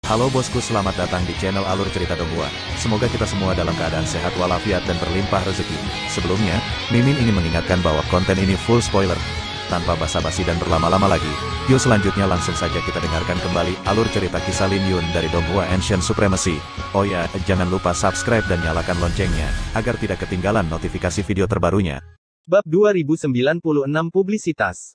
Halo bosku, selamat datang di channel Alur Cerita Donghua. Semoga kita semua dalam keadaan sehat walafiat dan berlimpah rezeki. Sebelumnya, Mimin ingin mengingatkan bahwa konten ini full spoiler. Tanpa basa-basi dan berlama-lama lagi, yuk selanjutnya langsung saja kita dengarkan kembali alur cerita kisah Lin Yun dari Donghua Ancient Supremacy. Oh ya, jangan lupa subscribe dan nyalakan loncengnya, agar tidak ketinggalan notifikasi video terbarunya. Bab 2096 Publisitas.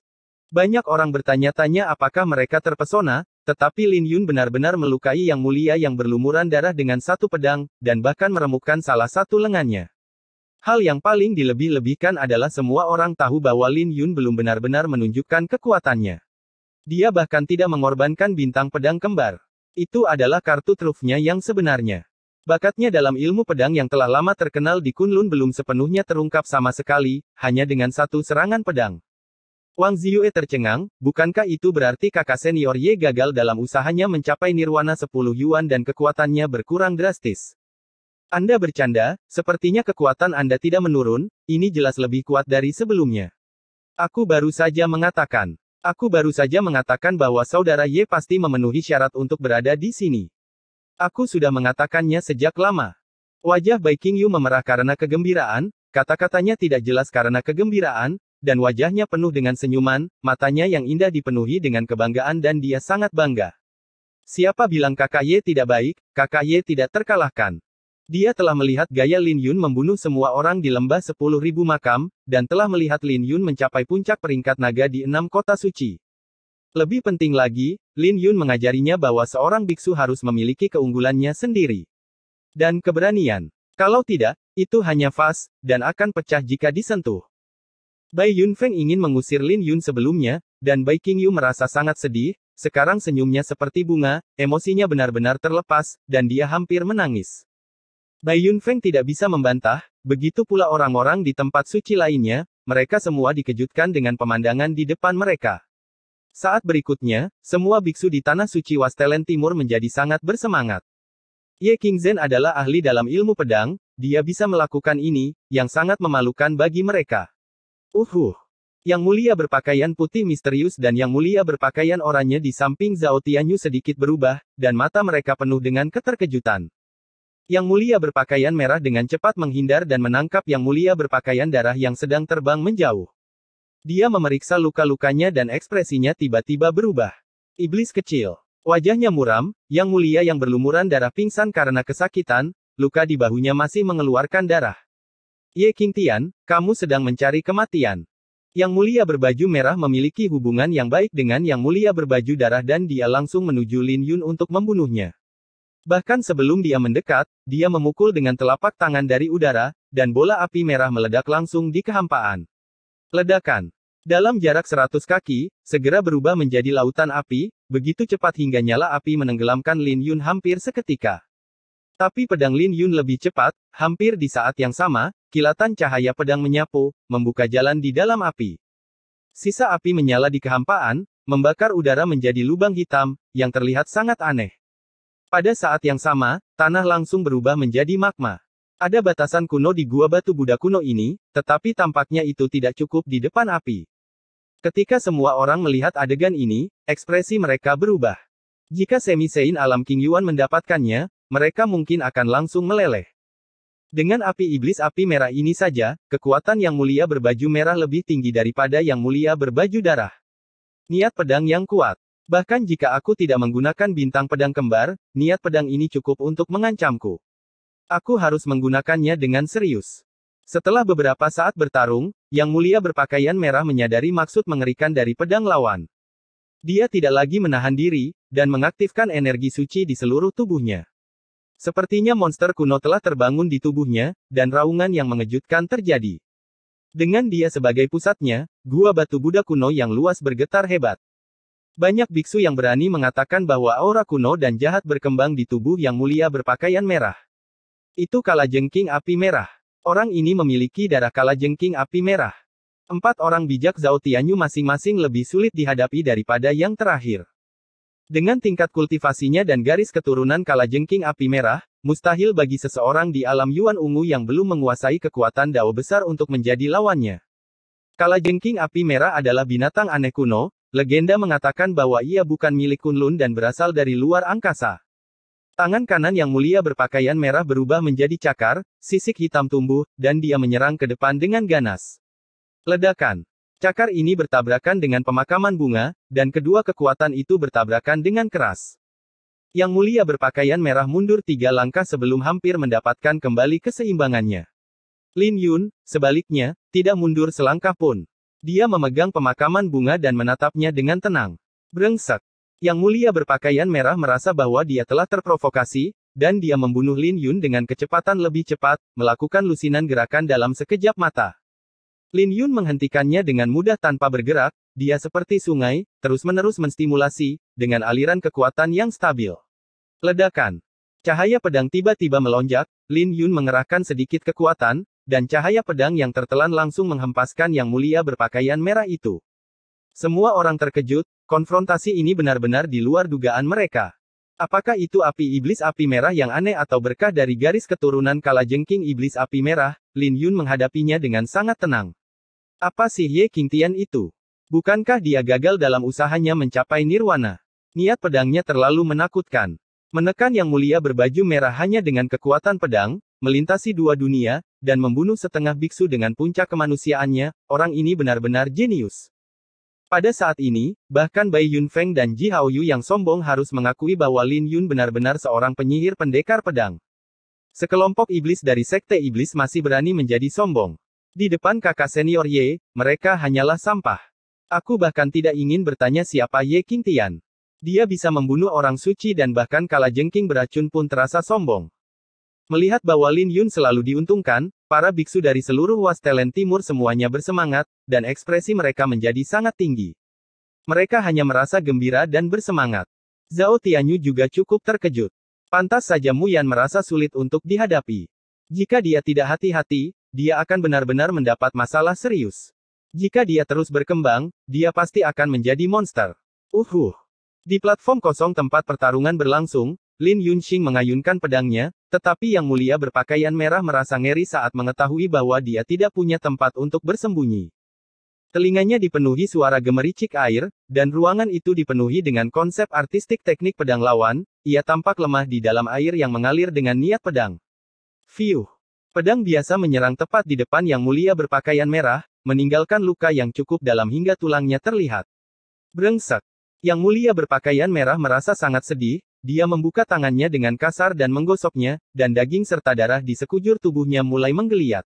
Banyak orang bertanya-tanya apakah mereka terpesona, tetapi Lin Yun benar-benar melukai Yang Mulia yang berlumuran darah dengan satu pedang, dan bahkan meremukkan salah satu lengannya. Hal yang paling dilebih-lebihkan adalah semua orang tahu bahwa Lin Yun belum benar-benar menunjukkan kekuatannya. Dia bahkan tidak mengorbankan bintang pedang kembar. Itu adalah kartu trufnya yang sebenarnya. Bakatnya dalam ilmu pedang yang telah lama terkenal di Kunlun belum sepenuhnya terungkap sama sekali, hanya dengan satu serangan pedang. Wang Ziyue tercengang, bukankah itu berarti kakak senior Ye gagal dalam usahanya mencapai nirwana 10 yuan dan kekuatannya berkurang drastis? Anda bercanda, sepertinya kekuatan Anda tidak menurun, ini jelas lebih kuat dari sebelumnya. Aku baru saja mengatakan bahwa saudara Ye pasti memenuhi syarat untuk berada di sini. Aku sudah mengatakannya sejak lama. Wajah Bai Qingyu memerah karena kegembiraan, kata-katanya tidak jelas karena kegembiraan, dan wajahnya penuh dengan senyuman, matanya yang indah dipenuhi dengan kebanggaan dan dia sangat bangga. Siapa bilang kakak Ye tidak baik, kakak Ye tidak terkalahkan. Dia telah melihat gaya Lin Yun membunuh semua orang di lembah 10.000 makam, dan telah melihat Lin Yun mencapai puncak peringkat naga di 6 kota suci. Lebih penting lagi, Lin Yun mengajarinya bahwa seorang biksu harus memiliki keunggulannya sendiri. Dan keberanian. Kalau tidak, itu hanya vas, dan akan pecah jika disentuh. Bai Yunfeng ingin mengusir Lin Yun sebelumnya, dan Bai Qingyu merasa sangat sedih, sekarang senyumnya seperti bunga, emosinya benar-benar terlepas, dan dia hampir menangis. Bai Yunfeng tidak bisa membantah, begitu pula orang-orang di tempat suci lainnya, mereka semua dikejutkan dengan pemandangan di depan mereka. Saat berikutnya, semua biksu di Tanah Suci Wastelen Timur menjadi sangat bersemangat. Ye Qingzhen adalah ahli dalam ilmu pedang, dia bisa melakukan ini, yang sangat memalukan bagi mereka. Yang Mulia berpakaian putih misterius dan Yang Mulia berpakaian oranye di samping Zhao Tianyu sedikit berubah, dan mata mereka penuh dengan keterkejutan. Yang Mulia berpakaian merah dengan cepat menghindar dan menangkap Yang Mulia berpakaian darah yang sedang terbang menjauh. Dia memeriksa luka-lukanya dan ekspresinya tiba-tiba berubah. Iblis kecil. Wajahnya muram, Yang Mulia yang berlumuran darah pingsan karena kesakitan, luka di bahunya masih mengeluarkan darah. Ye Qingtian, kamu sedang mencari kematian. Yang Mulia berbaju merah memiliki hubungan yang baik dengan Yang Mulia berbaju darah dan dia langsung menuju Lin Yun untuk membunuhnya. Bahkan sebelum dia mendekat, dia memukul dengan telapak tangan dari udara, dan bola api merah meledak langsung di kehampaan. Ledakan. Dalam jarak 100 kaki, segera berubah menjadi lautan api, begitu cepat hingga nyala api menenggelamkan Lin Yun hampir seketika. Tapi pedang Lin Yun lebih cepat, hampir di saat yang sama, kilatan cahaya pedang menyapu, membuka jalan di dalam api. Sisa api menyala di kehampaan, membakar udara menjadi lubang hitam, yang terlihat sangat aneh. Pada saat yang sama, tanah langsung berubah menjadi magma. Ada batasan kuno di gua batu Buddha kuno ini, tetapi tampaknya itu tidak cukup di depan api. Ketika semua orang melihat adegan ini, ekspresi mereka berubah. Jika Semi Sein alam King Yuan mendapatkannya, mereka mungkin akan langsung meleleh. Dengan api iblis api merah ini saja, kekuatan Yang Mulia berbaju merah lebih tinggi daripada Yang Mulia berbaju darah. Niat pedang yang kuat. Bahkan jika aku tidak menggunakan bintang pedang kembar, niat pedang ini cukup untuk mengancamku. Aku harus menggunakannya dengan serius. Setelah beberapa saat bertarung, Yang Mulia berpakaian merah menyadari maksud mengerikan dari pedang lawan. Dia tidak lagi menahan diri, dan mengaktifkan energi suci di seluruh tubuhnya. Sepertinya monster kuno telah terbangun di tubuhnya, dan raungan yang mengejutkan terjadi. Dengan dia sebagai pusatnya, gua batu Buddha kuno yang luas bergetar hebat. Banyak biksu yang berani mengatakan bahwa aura kuno dan jahat berkembang di tubuh Yang Mulia berpakaian merah. Itu kalajengking api merah. Orang ini memiliki darah kalajengking api merah. 4 orang bijak Zhao Tianyu masing-masing lebih sulit dihadapi daripada yang terakhir. Dengan tingkat kultivasinya dan garis keturunan kalajengking api merah, mustahil bagi seseorang di alam Yuan Ungu yang belum menguasai kekuatan Dao besar untuk menjadi lawannya. Kalajengking api merah adalah binatang aneh kuno. Legenda mengatakan bahwa ia bukan milik Kunlun dan berasal dari luar angkasa. Tangan kanan Yang Mulia berpakaian merah berubah menjadi cakar, sisik hitam tumbuh, dan dia menyerang ke depan dengan ganas. Ledakan. Cakar ini bertabrakan dengan pemakaman bunga, dan kedua kekuatan itu bertabrakan dengan keras. Yang Mulia berpakaian merah mundur 3 langkah sebelum hampir mendapatkan kembali keseimbangannya. Lin Yun, sebaliknya, tidak mundur selangkah pun. Dia memegang pemakaman bunga dan menatapnya dengan tenang. Brengsek. Yang Mulia berpakaian merah merasa bahwa dia telah terprovokasi, dan dia membunuh Lin Yun dengan kecepatan lebih cepat, melakukan lusinan gerakan dalam sekejap mata. Lin Yun menghentikannya dengan mudah tanpa bergerak, dia seperti sungai, terus-menerus menstimulasi, dengan aliran kekuatan yang stabil. Ledakan. Cahaya pedang tiba-tiba melonjak, Lin Yun mengerahkan sedikit kekuatan, dan cahaya pedang yang tertelan langsung menghempaskan Yang Mulia berpakaian merah itu. Semua orang terkejut, konfrontasi ini benar-benar di luar dugaan mereka. Apakah itu api iblis api merah yang aneh atau berkah dari garis keturunan kalajengking iblis api merah? Lin Yun menghadapinya dengan sangat tenang. Apa sih Ye Qingtian itu? Bukankah dia gagal dalam usahanya mencapai nirwana? Niat pedangnya terlalu menakutkan. Menekan Yang Mulia berbaju merah hanya dengan kekuatan pedang, melintasi 2 dunia, dan membunuh setengah biksu dengan puncak kemanusiaannya, orang ini benar-benar jenius. Pada saat ini, bahkan Bai Yunfeng dan Ji Haoyu yang sombong harus mengakui bahwa Lin Yun benar-benar seorang penyihir pendekar pedang. Sekelompok iblis dari Sekte Iblis masih berani menjadi sombong. Di depan kakak senior Ye, mereka hanyalah sampah. Aku bahkan tidak ingin bertanya siapa Ye Qingtian. Dia bisa membunuh orang suci dan bahkan kalajengking beracun pun terasa sombong. Melihat bahwa Lin Yun selalu diuntungkan, para biksu dari seluruh Wastelen Timur semuanya bersemangat, dan ekspresi mereka menjadi sangat tinggi. Mereka hanya merasa gembira dan bersemangat. Zhao Tianyu juga cukup terkejut. Pantas saja Mu Yan merasa sulit untuk dihadapi. Jika dia tidak hati-hati, dia akan benar-benar mendapat masalah serius. Jika dia terus berkembang, dia pasti akan menjadi monster. Di platform kosong tempat pertarungan berlangsung, Lin Yunxing mengayunkan pedangnya, tetapi Yang Mulia berpakaian merah merasa ngeri saat mengetahui bahwa dia tidak punya tempat untuk bersembunyi. Telinganya dipenuhi suara gemericik air, dan ruangan itu dipenuhi dengan konsep artistik teknik pedang lawan, ia tampak lemah di dalam air yang mengalir dengan niat pedang. Fiuh. Pedang biasa menyerang tepat di depan Yang Mulia berpakaian merah, meninggalkan luka yang cukup dalam hingga tulangnya terlihat. Brengsek. Yang Mulia berpakaian merah merasa sangat sedih, dia membuka tangannya dengan kasar dan menggosoknya, dan daging serta darah di sekujur tubuhnya mulai menggeliat.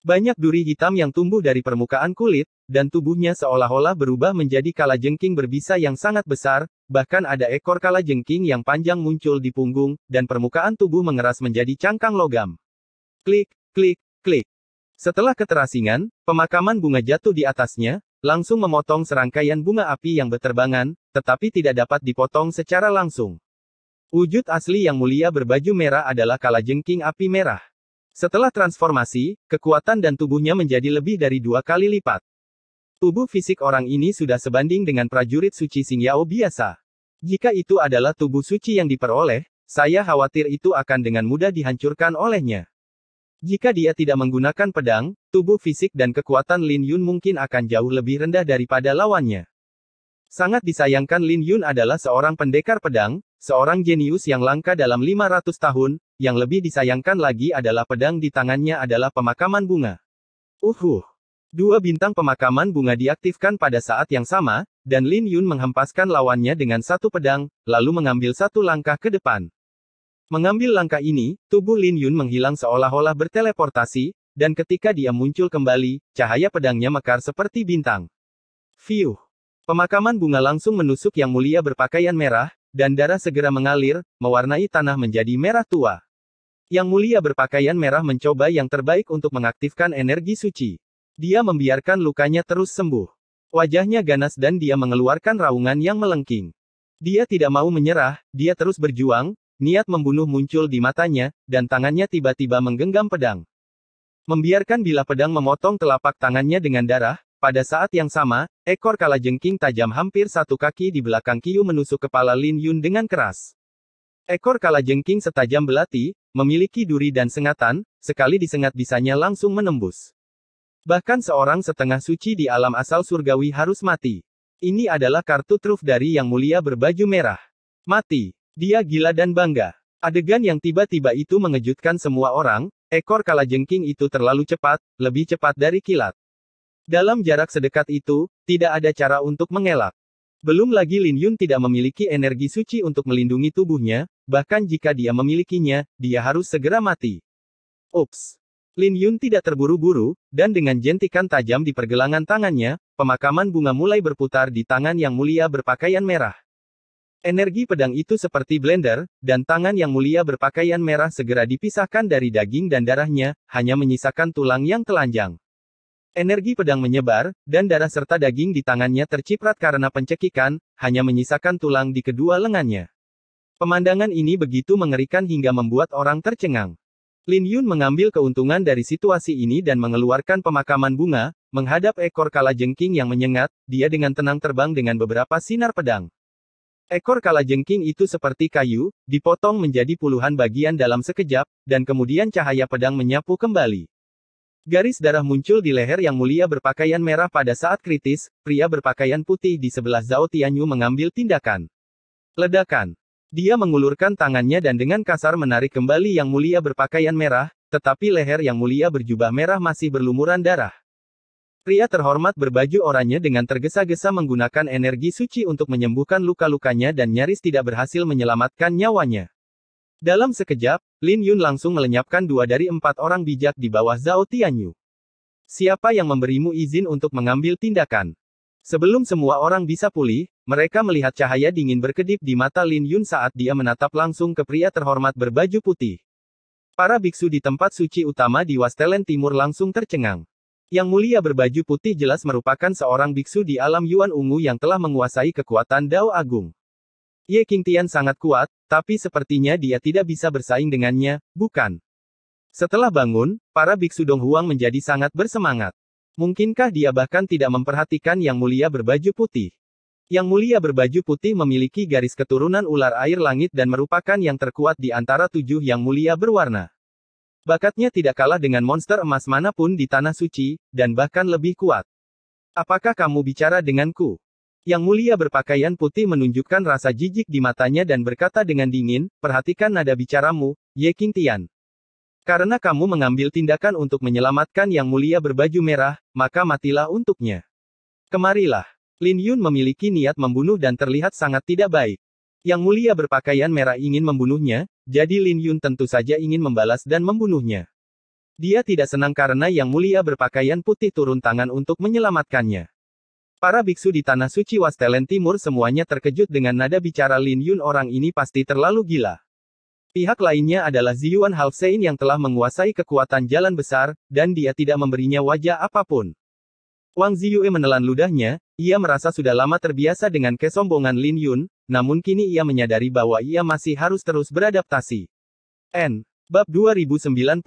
Banyak duri hitam yang tumbuh dari permukaan kulit, dan tubuhnya seolah-olah berubah menjadi kalajengking berbisa yang sangat besar, bahkan ada ekor kalajengking yang panjang muncul di punggung, dan permukaan tubuh mengeras menjadi cangkang logam. Klik, klik, klik. Setelah keterasingan, pemakaman bunga jatuh di atasnya, langsung memotong serangkaian bunga api yang berterbangan, tetapi tidak dapat dipotong secara langsung. Wujud asli Yang Mulia berbaju merah adalah kalajengking api merah. Setelah transformasi, kekuatan dan tubuhnya menjadi lebih dari 2 kali lipat. Tubuh fisik orang ini sudah sebanding dengan prajurit suci Xingyao biasa. Jika itu adalah tubuh suci yang diperoleh, saya khawatir itu akan dengan mudah dihancurkan olehnya. Jika dia tidak menggunakan pedang, tubuh fisik dan kekuatan Lin Yun mungkin akan jauh lebih rendah daripada lawannya. Sangat disayangkan Lin Yun adalah seorang pendekar pedang, seorang jenius yang langka dalam 500 tahun, yang lebih disayangkan lagi adalah pedang di tangannya adalah pemakaman bunga. 2 bintang pemakaman bunga diaktifkan pada saat yang sama, dan Lin Yun menghempaskan lawannya dengan satu pedang, lalu mengambil satu langkah ke depan. Mengambil langkah ini, tubuh Lin Yun menghilang seolah-olah berteleportasi, dan ketika dia muncul kembali, cahaya pedangnya mekar seperti bintang. Fiuh. Pemakaman bunga langsung menusuk Yang Mulia berpakaian merah, dan darah segera mengalir, mewarnai tanah menjadi merah tua. Yang Mulia berpakaian merah mencoba yang terbaik untuk mengaktifkan energi suci. Dia membiarkan lukanya terus sembuh. Wajahnya ganas dan dia mengeluarkan raungan yang melengking. Dia tidak mau menyerah, dia terus berjuang. Niat membunuh muncul di matanya, dan tangannya tiba-tiba menggenggam pedang. Membiarkan bilah pedang memotong telapak tangannya dengan darah, pada saat yang sama, ekor kalajengking tajam hampir 1 kaki di belakang Qiu menusuk kepala Lin Yun dengan keras. Ekor kalajengking setajam belati, memiliki duri dan sengatan, sekali disengat bisanya langsung menembus. Bahkan seorang setengah suci di alam asal surgawi harus mati. Ini adalah kartu truf dari Yang Mulia berbaju merah. Mati. Dia gila dan bangga. Adegan yang tiba-tiba itu mengejutkan semua orang, ekor kalajengking itu terlalu cepat, lebih cepat dari kilat. Dalam jarak sedekat itu, tidak ada cara untuk mengelak. Belum lagi Lin Yun tidak memiliki energi suci untuk melindungi tubuhnya, bahkan jika dia memilikinya, dia harus segera mati. Ups. Lin Yun tidak terburu-buru, dan dengan jentikan tajam di pergelangan tangannya, pemakaman bunga mulai berputar di tangan yang mulia berpakaian merah. Energi pedang itu seperti blender, dan tangan yang mulia berpakaian merah segera dipisahkan dari daging dan darahnya, hanya menyisakan tulang yang telanjang. Energi pedang menyebar, dan darah serta daging di tangannya terciprat karena pencekikan, hanya menyisakan tulang di kedua lengannya. Pemandangan ini begitu mengerikan hingga membuat orang tercengang. Lin Yun mengambil keuntungan dari situasi ini dan mengeluarkan pemakaman bunga, menghadap ekor kalajengking yang menyengat, dia dengan tenang terbang dengan beberapa sinar pedang. Ekor kalajengking itu seperti kayu, dipotong menjadi puluhan bagian dalam sekejap, dan kemudian cahaya pedang menyapu kembali. Garis darah muncul di leher yang mulia berpakaian merah pada saat kritis, pria berpakaian putih di sebelah Zhao Tianyu mengambil tindakan. Ledakan. Dia mengulurkan tangannya dan dengan kasar menarik kembali yang mulia berpakaian merah, tetapi leher yang mulia berjubah merah masih berlumuran darah. Pria terhormat berbaju oranye dengan tergesa-gesa menggunakan energi suci untuk menyembuhkan luka-lukanya dan nyaris tidak berhasil menyelamatkan nyawanya. Dalam sekejap, Lin Yun langsung melenyapkan 2 dari 4 orang bijak di bawah Zhao Tianyu. Siapa yang memberimu izin untuk mengambil tindakan? Sebelum semua orang bisa pulih, mereka melihat cahaya dingin berkedip di mata Lin Yun saat dia menatap langsung ke pria terhormat berbaju putih. Para biksu di tempat suci utama di Wastelen Timur langsung tercengang. Yang mulia berbaju putih jelas merupakan seorang biksu di alam Yuan Ungu yang telah menguasai kekuatan Dao Agung. Ye Qingtian sangat kuat, tapi sepertinya dia tidak bisa bersaing dengannya, bukan? Setelah bangun, para biksu Dong Huang menjadi sangat bersemangat. Mungkinkah dia bahkan tidak memperhatikan yang mulia berbaju putih? Yang mulia berbaju putih memiliki garis keturunan ular air langit dan merupakan yang terkuat di antara 7 yang mulia berwarna. Bakatnya tidak kalah dengan monster emas manapun di tanah suci, dan bahkan lebih kuat. Apakah kamu bicara denganku? Yang mulia berpakaian putih menunjukkan rasa jijik di matanya dan berkata dengan dingin, perhatikan nada bicaramu, Ye Qingtian. Karena kamu mengambil tindakan untuk menyelamatkan yang mulia berbaju merah, maka matilah untuknya. Kemarilah. Lin Yun memiliki niat membunuh dan terlihat sangat tidak baik. Yang mulia berpakaian merah ingin membunuhnya, jadi Lin Yun tentu saja ingin membalas dan membunuhnya. Dia tidak senang karena yang mulia berpakaian putih turun tangan untuk menyelamatkannya. Para biksu di tanah suci Wastelen Timur semuanya terkejut dengan nada bicara Lin Yun, orang ini pasti terlalu gila. Pihak lainnya adalah Ziyuan Halfsein yang telah menguasai kekuatan jalan besar, dan dia tidak memberinya wajah apapun. Wang Ziyue menelan ludahnya, ia merasa sudah lama terbiasa dengan kesombongan Lin Yun, namun kini ia menyadari bahwa ia masih harus terus beradaptasi. Bab 2097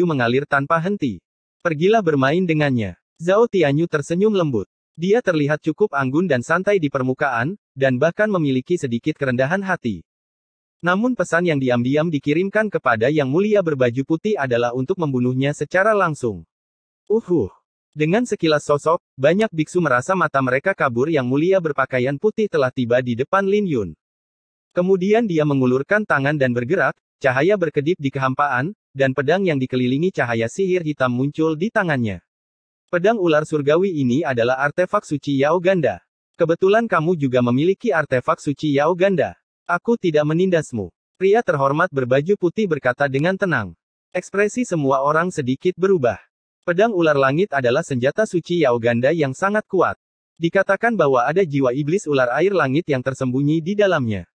mengalir tanpa henti. Pergilah bermain dengannya. Zhao Tianyu tersenyum lembut. Dia terlihat cukup anggun dan santai di permukaan, dan bahkan memiliki sedikit kerendahan hati. Namun pesan yang diam-diam dikirimkan kepada yang mulia berbaju putih adalah untuk membunuhnya secara langsung. Dengan sekilas sosok, banyak biksu merasa mata mereka kabur. Yang mulia berpakaian putih telah tiba di depan Lin Yun. Kemudian dia mengulurkan tangan dan bergerak, cahaya berkedip di kehampaan, dan pedang yang dikelilingi cahaya sihir hitam muncul di tangannya. Pedang ular surgawi ini adalah artefak suci Yao Ganda. Kebetulan kamu juga memiliki artefak suci Yao Ganda. Aku tidak menindasmu. Pria terhormat berbaju putih berkata dengan tenang. Ekspresi semua orang sedikit berubah. Pedang ular langit adalah senjata suci Yao Ganda yang sangat kuat. Dikatakan bahwa ada jiwa iblis ular air langit yang tersembunyi di dalamnya.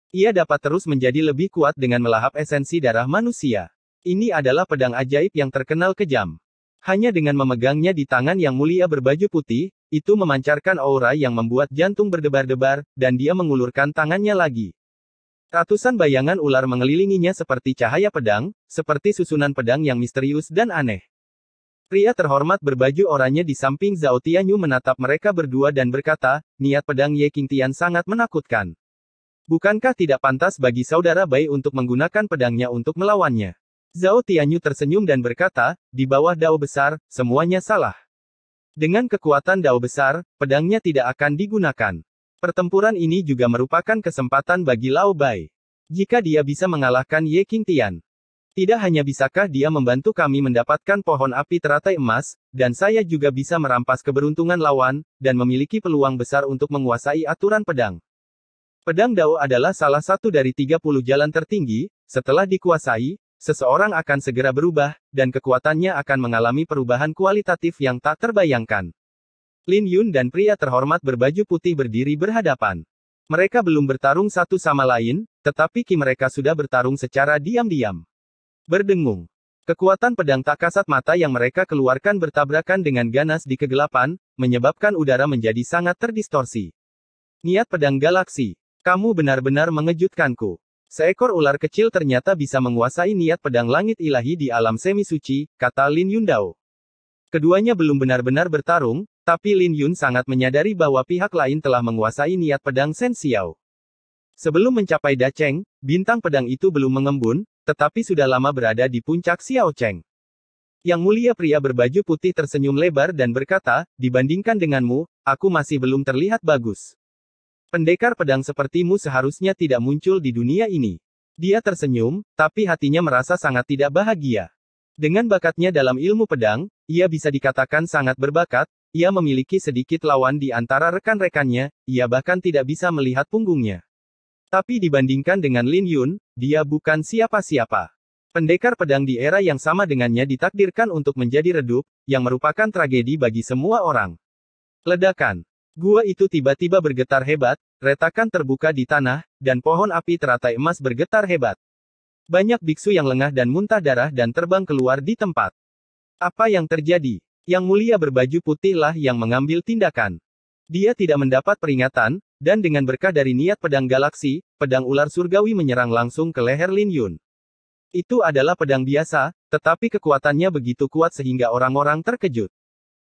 Ia dapat terus menjadi lebih kuat dengan melahap esensi darah manusia. Ini adalah pedang ajaib yang terkenal kejam. Hanya dengan memegangnya di tangan yang mulia berbaju putih, itu memancarkan aura yang membuat jantung berdebar-debar, dan dia mengulurkan tangannya lagi. Ratusan bayangan ular mengelilinginya seperti cahaya pedang, seperti susunan pedang yang misterius dan aneh. Pria terhormat berbaju oranye di samping Zhao Tianyu menatap mereka berdua dan berkata, niat pedang Ye Qingtian sangat menakutkan. Bukankah tidak pantas bagi saudara Bai untuk menggunakan pedangnya untuk melawannya? Zhao Tianyu tersenyum dan berkata, di bawah Dao besar, semuanya salah. Dengan kekuatan Dao besar, pedangnya tidak akan digunakan. Pertempuran ini juga merupakan kesempatan bagi Lao Bai. Jika dia bisa mengalahkan Ye Qingtian, tidak hanya bisakah dia membantu kami mendapatkan pohon api teratai emas, dan saya juga bisa merampas keberuntungan lawan, dan memiliki peluang besar untuk menguasai aturan pedang. Pedang Dao adalah salah satu dari 30 jalan tertinggi, setelah dikuasai, seseorang akan segera berubah, dan kekuatannya akan mengalami perubahan kualitatif yang tak terbayangkan. Lin Yun dan pria terhormat berbaju putih berdiri berhadapan. Mereka belum bertarung satu sama lain, tetapi mereka sudah bertarung secara diam-diam. Berdengung. Kekuatan pedang tak kasat mata yang mereka keluarkan bertabrakan dengan ganas di kegelapan, menyebabkan udara menjadi sangat terdistorsi. Niat pedang galaksi. Kamu benar-benar mengejutkanku. Seekor ular kecil ternyata bisa menguasai niat pedang langit ilahi di alam semi suci, kata Lin Yun Dao. Keduanya belum benar-benar bertarung, tapi Lin Yun sangat menyadari bahwa pihak lain telah menguasai niat pedang Shen Xiao. Sebelum mencapai Da Cheng, bintang pedang itu belum mengembun, tetapi sudah lama berada di puncak Xiao Cheng. Yang mulia pria berbaju putih tersenyum lebar dan berkata, dibandingkan denganmu, aku masih belum terlihat bagus. Pendekar pedang sepertimu seharusnya tidak muncul di dunia ini. Dia tersenyum, tapi hatinya merasa sangat tidak bahagia. Dengan bakatnya dalam ilmu pedang, ia bisa dikatakan sangat berbakat, ia memiliki sedikit lawan di antara rekan-rekannya, ia bahkan tidak bisa melihat punggungnya. Tapi dibandingkan dengan Lin Yun, dia bukan siapa-siapa. Pendekar pedang di era yang sama dengannya ditakdirkan untuk menjadi redup, yang merupakan tragedi bagi semua orang. Ledakan. Gua itu tiba-tiba bergetar hebat, retakan terbuka di tanah, dan pohon api teratai emas bergetar hebat. Banyak biksu yang lengah dan muntah darah dan terbang keluar di tempat. Apa yang terjadi? Yang mulia berbaju putihlah yang mengambil tindakan. Dia tidak mendapat peringatan, dan dengan berkah dari niat pedang galaksi, pedang ular surgawi menyerang langsung ke leher Lin Yun. Itu adalah pedang biasa, tetapi kekuatannya begitu kuat sehingga orang-orang terkejut.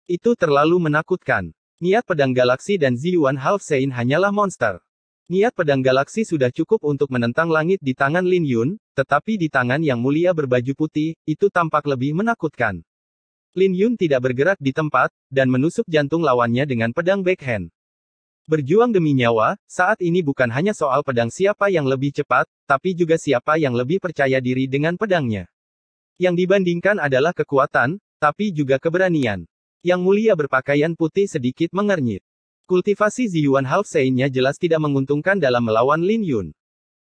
Itu terlalu menakutkan. Niat pedang galaksi dan Ziyuan Half Sein hanyalah monster. Niat pedang galaksi sudah cukup untuk menentang langit di tangan Lin Yun, tetapi di tangan yang mulia berbaju putih, itu tampak lebih menakutkan. Lin Yun tidak bergerak di tempat, dan menusuk jantung lawannya dengan pedang backhand. Berjuang demi nyawa, saat ini bukan hanya soal pedang siapa yang lebih cepat, tapi juga siapa yang lebih percaya diri dengan pedangnya. Yang dibandingkan adalah kekuatan, tapi juga keberanian. Yang mulia berpakaian putih sedikit mengernyit. Kultivasi Ziyuan Half Sein-nya jelas tidak menguntungkan dalam melawan Lin Yun.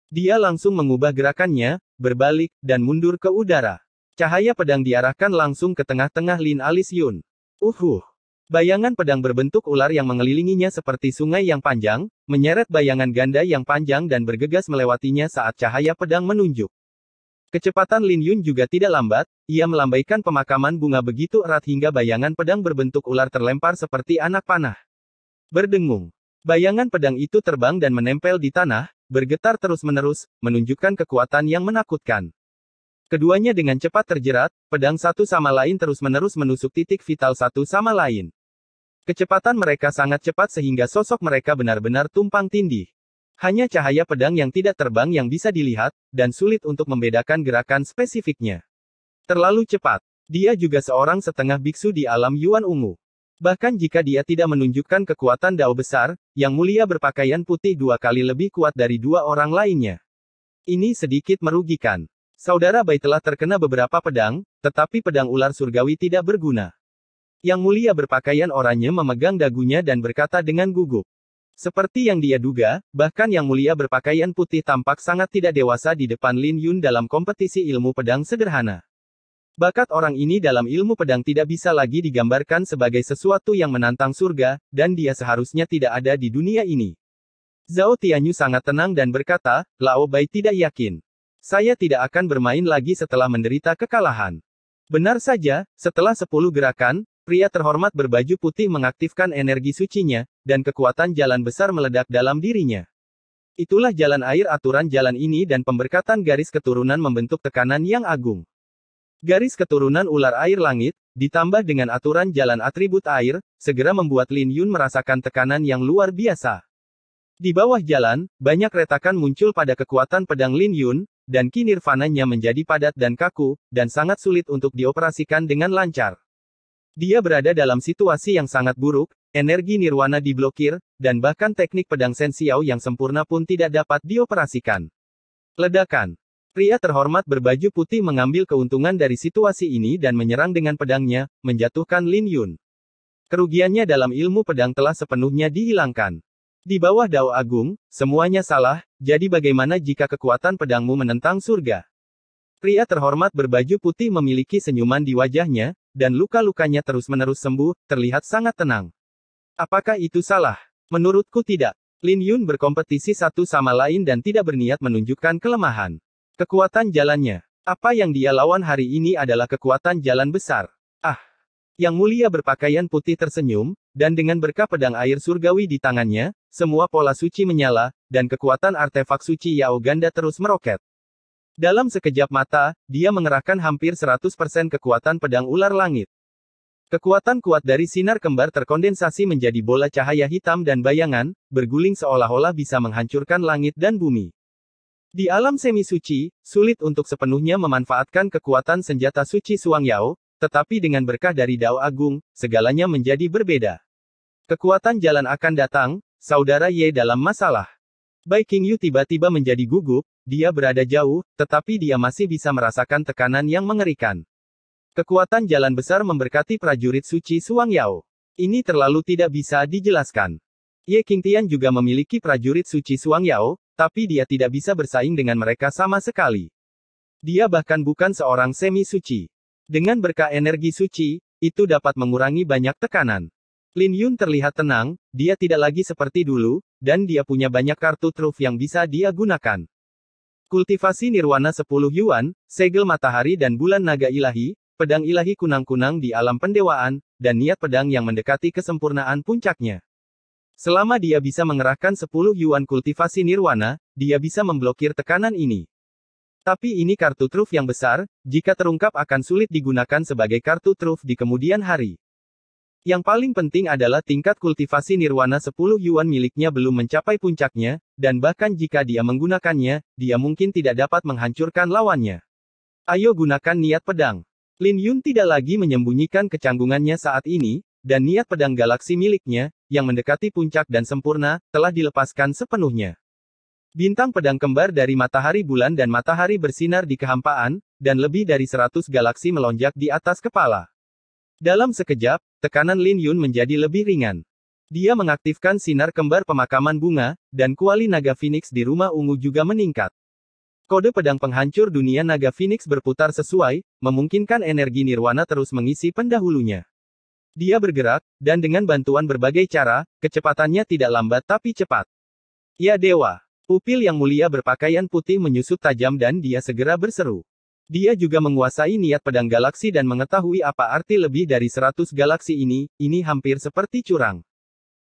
Dia langsung mengubah gerakannya, berbalik, dan mundur ke udara. Cahaya pedang diarahkan langsung ke tengah-tengah Lin Alis Yun. Bayangan pedang berbentuk ular yang mengelilinginya seperti sungai yang panjang, menyeret bayangan ganda yang panjang dan bergegas melewatinya saat cahaya pedang menunjuk. Kecepatan Lin Yun juga tidak lambat, ia melambaikan pemakaman bunga begitu erat hingga bayangan pedang berbentuk ular terlempar seperti anak panah. Berdengung. Bayangan pedang itu terbang dan menempel di tanah, bergetar terus-menerus, menunjukkan kekuatan yang menakutkan. Keduanya dengan cepat terjerat, pedang satu sama lain terus-menerus menusuk titik vital satu sama lain. Kecepatan mereka sangat cepat sehingga sosok mereka benar-benar tumpang tindih. Hanya cahaya pedang yang tidak terbang yang bisa dilihat, dan sulit untuk membedakan gerakan spesifiknya. Terlalu cepat. Dia juga seorang setengah biksu di alam Yuan Ungu. Bahkan jika dia tidak menunjukkan kekuatan Dao besar, yang mulia berpakaian putih 2 kali lebih kuat dari 2 orang lainnya. Ini sedikit merugikan. Saudara Bai telah terkena beberapa pedang, tetapi pedang ular surgawi tidak berguna. Yang mulia berpakaian oranye memegang dagunya dan berkata dengan gugup. Seperti yang dia duga, bahkan yang mulia berpakaian putih tampak sangat tidak dewasa di depan Lin Yun dalam kompetisi ilmu pedang sederhana. Bakat orang ini dalam ilmu pedang tidak bisa lagi digambarkan sebagai sesuatu yang menantang surga, dan dia seharusnya tidak ada di dunia ini. Zhao Tianyu sangat tenang dan berkata, Lao Bai tidak yakin. Saya tidak akan bermain lagi setelah menderita kekalahan. Benar saja, setelah 10 gerakan, pria terhormat berbaju putih mengaktifkan energi sucinya, dan kekuatan jalan besar meledak dalam dirinya. Itulah jalan air aturan jalan ini dan pemberkatan garis keturunan membentuk tekanan yang agung. Garis keturunan ular air langit, ditambah dengan aturan jalan atribut air, segera membuat Lin Yun merasakan tekanan yang luar biasa. Di bawah jalan, banyak retakan muncul pada kekuatan pedang Lin Yun, dan ki nirvananya menjadi padat dan kaku, dan sangat sulit untuk dioperasikan dengan lancar. Dia berada dalam situasi yang sangat buruk, energi nirwana diblokir, dan bahkan teknik pedang Shen Xiao yang sempurna pun tidak dapat dioperasikan. Ledakan. Pria terhormat berbaju putih mengambil keuntungan dari situasi ini dan menyerang dengan pedangnya, menjatuhkan Lin Yun. Kerugiannya dalam ilmu pedang telah sepenuhnya dihilangkan. Di bawah Dao Agung, semuanya salah, jadi bagaimana jika kekuatan pedangmu menentang surga? Pria terhormat berbaju putih memiliki senyuman di wajahnya, dan luka-lukanya terus-menerus sembuh, terlihat sangat tenang. Apakah itu salah? Menurutku tidak. Lin Yun berkompetisi satu sama lain dan tidak berniat menunjukkan kelemahan. Kekuatan jalannya. Apa yang dia lawan hari ini adalah kekuatan jalan besar. Ah! Yang Mulia berpakaian putih tersenyum, dan dengan berkah pedang air surgawi di tangannya, semua pola suci menyala, dan kekuatan artefak suci Yao Ganda terus meroket. Dalam sekejap mata, dia mengerahkan hampir 100% kekuatan pedang ular langit. Kekuatan kuat dari sinar kembar terkondensasi menjadi bola cahaya hitam dan bayangan, berguling seolah-olah bisa menghancurkan langit dan bumi. Di alam semi suci, sulit untuk sepenuhnya memanfaatkan kekuatan senjata suci Suang Yao, tetapi dengan berkah dari Dao Agung, segalanya menjadi berbeda. Kekuatan jalan akan datang, saudara Ye dalam masalah. Bai Qingyu tiba-tiba menjadi gugup, dia berada jauh, tetapi dia masih bisa merasakan tekanan yang mengerikan. Kekuatan jalan besar memberkati prajurit suci Suang Yao. Ini terlalu tidak bisa dijelaskan. Ye Qingtian juga memiliki prajurit suci Suang Yao, tapi dia tidak bisa bersaing dengan mereka sama sekali. Dia bahkan bukan seorang semi suci. Dengan berkah energi suci, itu dapat mengurangi banyak tekanan. Lin Yun terlihat tenang, dia tidak lagi seperti dulu, dan dia punya banyak kartu truf yang bisa dia gunakan. Kultivasi Nirwana 10 Yuan, segel matahari dan bulan naga ilahi, pedang ilahi kunang-kunang di alam pendewaan, dan niat pedang yang mendekati kesempurnaan puncaknya. Selama dia bisa mengerahkan 10 Yuan kultivasi Nirwana, dia bisa memblokir tekanan ini. Tapi ini kartu truf yang besar, jika terungkap akan sulit digunakan sebagai kartu truf di kemudian hari. Yang paling penting adalah tingkat kultivasi Nirwana 10 Yuan miliknya belum mencapai puncaknya, dan bahkan jika dia menggunakannya, dia mungkin tidak dapat menghancurkan lawannya. Ayo gunakan niat pedang. Lin Yun tidak lagi menyembunyikan kecanggungannya saat ini, dan niat pedang galaksi miliknya, yang mendekati puncak dan sempurna, telah dilepaskan sepenuhnya. Bintang pedang kembar dari matahari bulan dan matahari bersinar di kehampaan, dan lebih dari 100 galaksi melonjak di atas kepala. Dalam sekejap, tekanan Lin Yun menjadi lebih ringan. Dia mengaktifkan sinar kembar pemakaman bunga, dan kuali naga Phoenix di rumah ungu juga meningkat. Kode pedang penghancur dunia naga Phoenix berputar sesuai, memungkinkan energi nirwana terus mengisi pendahulunya. Dia bergerak, dan dengan bantuan berbagai cara, kecepatannya tidak lambat tapi cepat. Ya dewa! Pupil yang mulia berpakaian putih menyusut tajam dan dia segera berseru. Dia juga menguasai niat pedang galaksi dan mengetahui apa arti lebih dari 100 galaksi ini hampir seperti curang.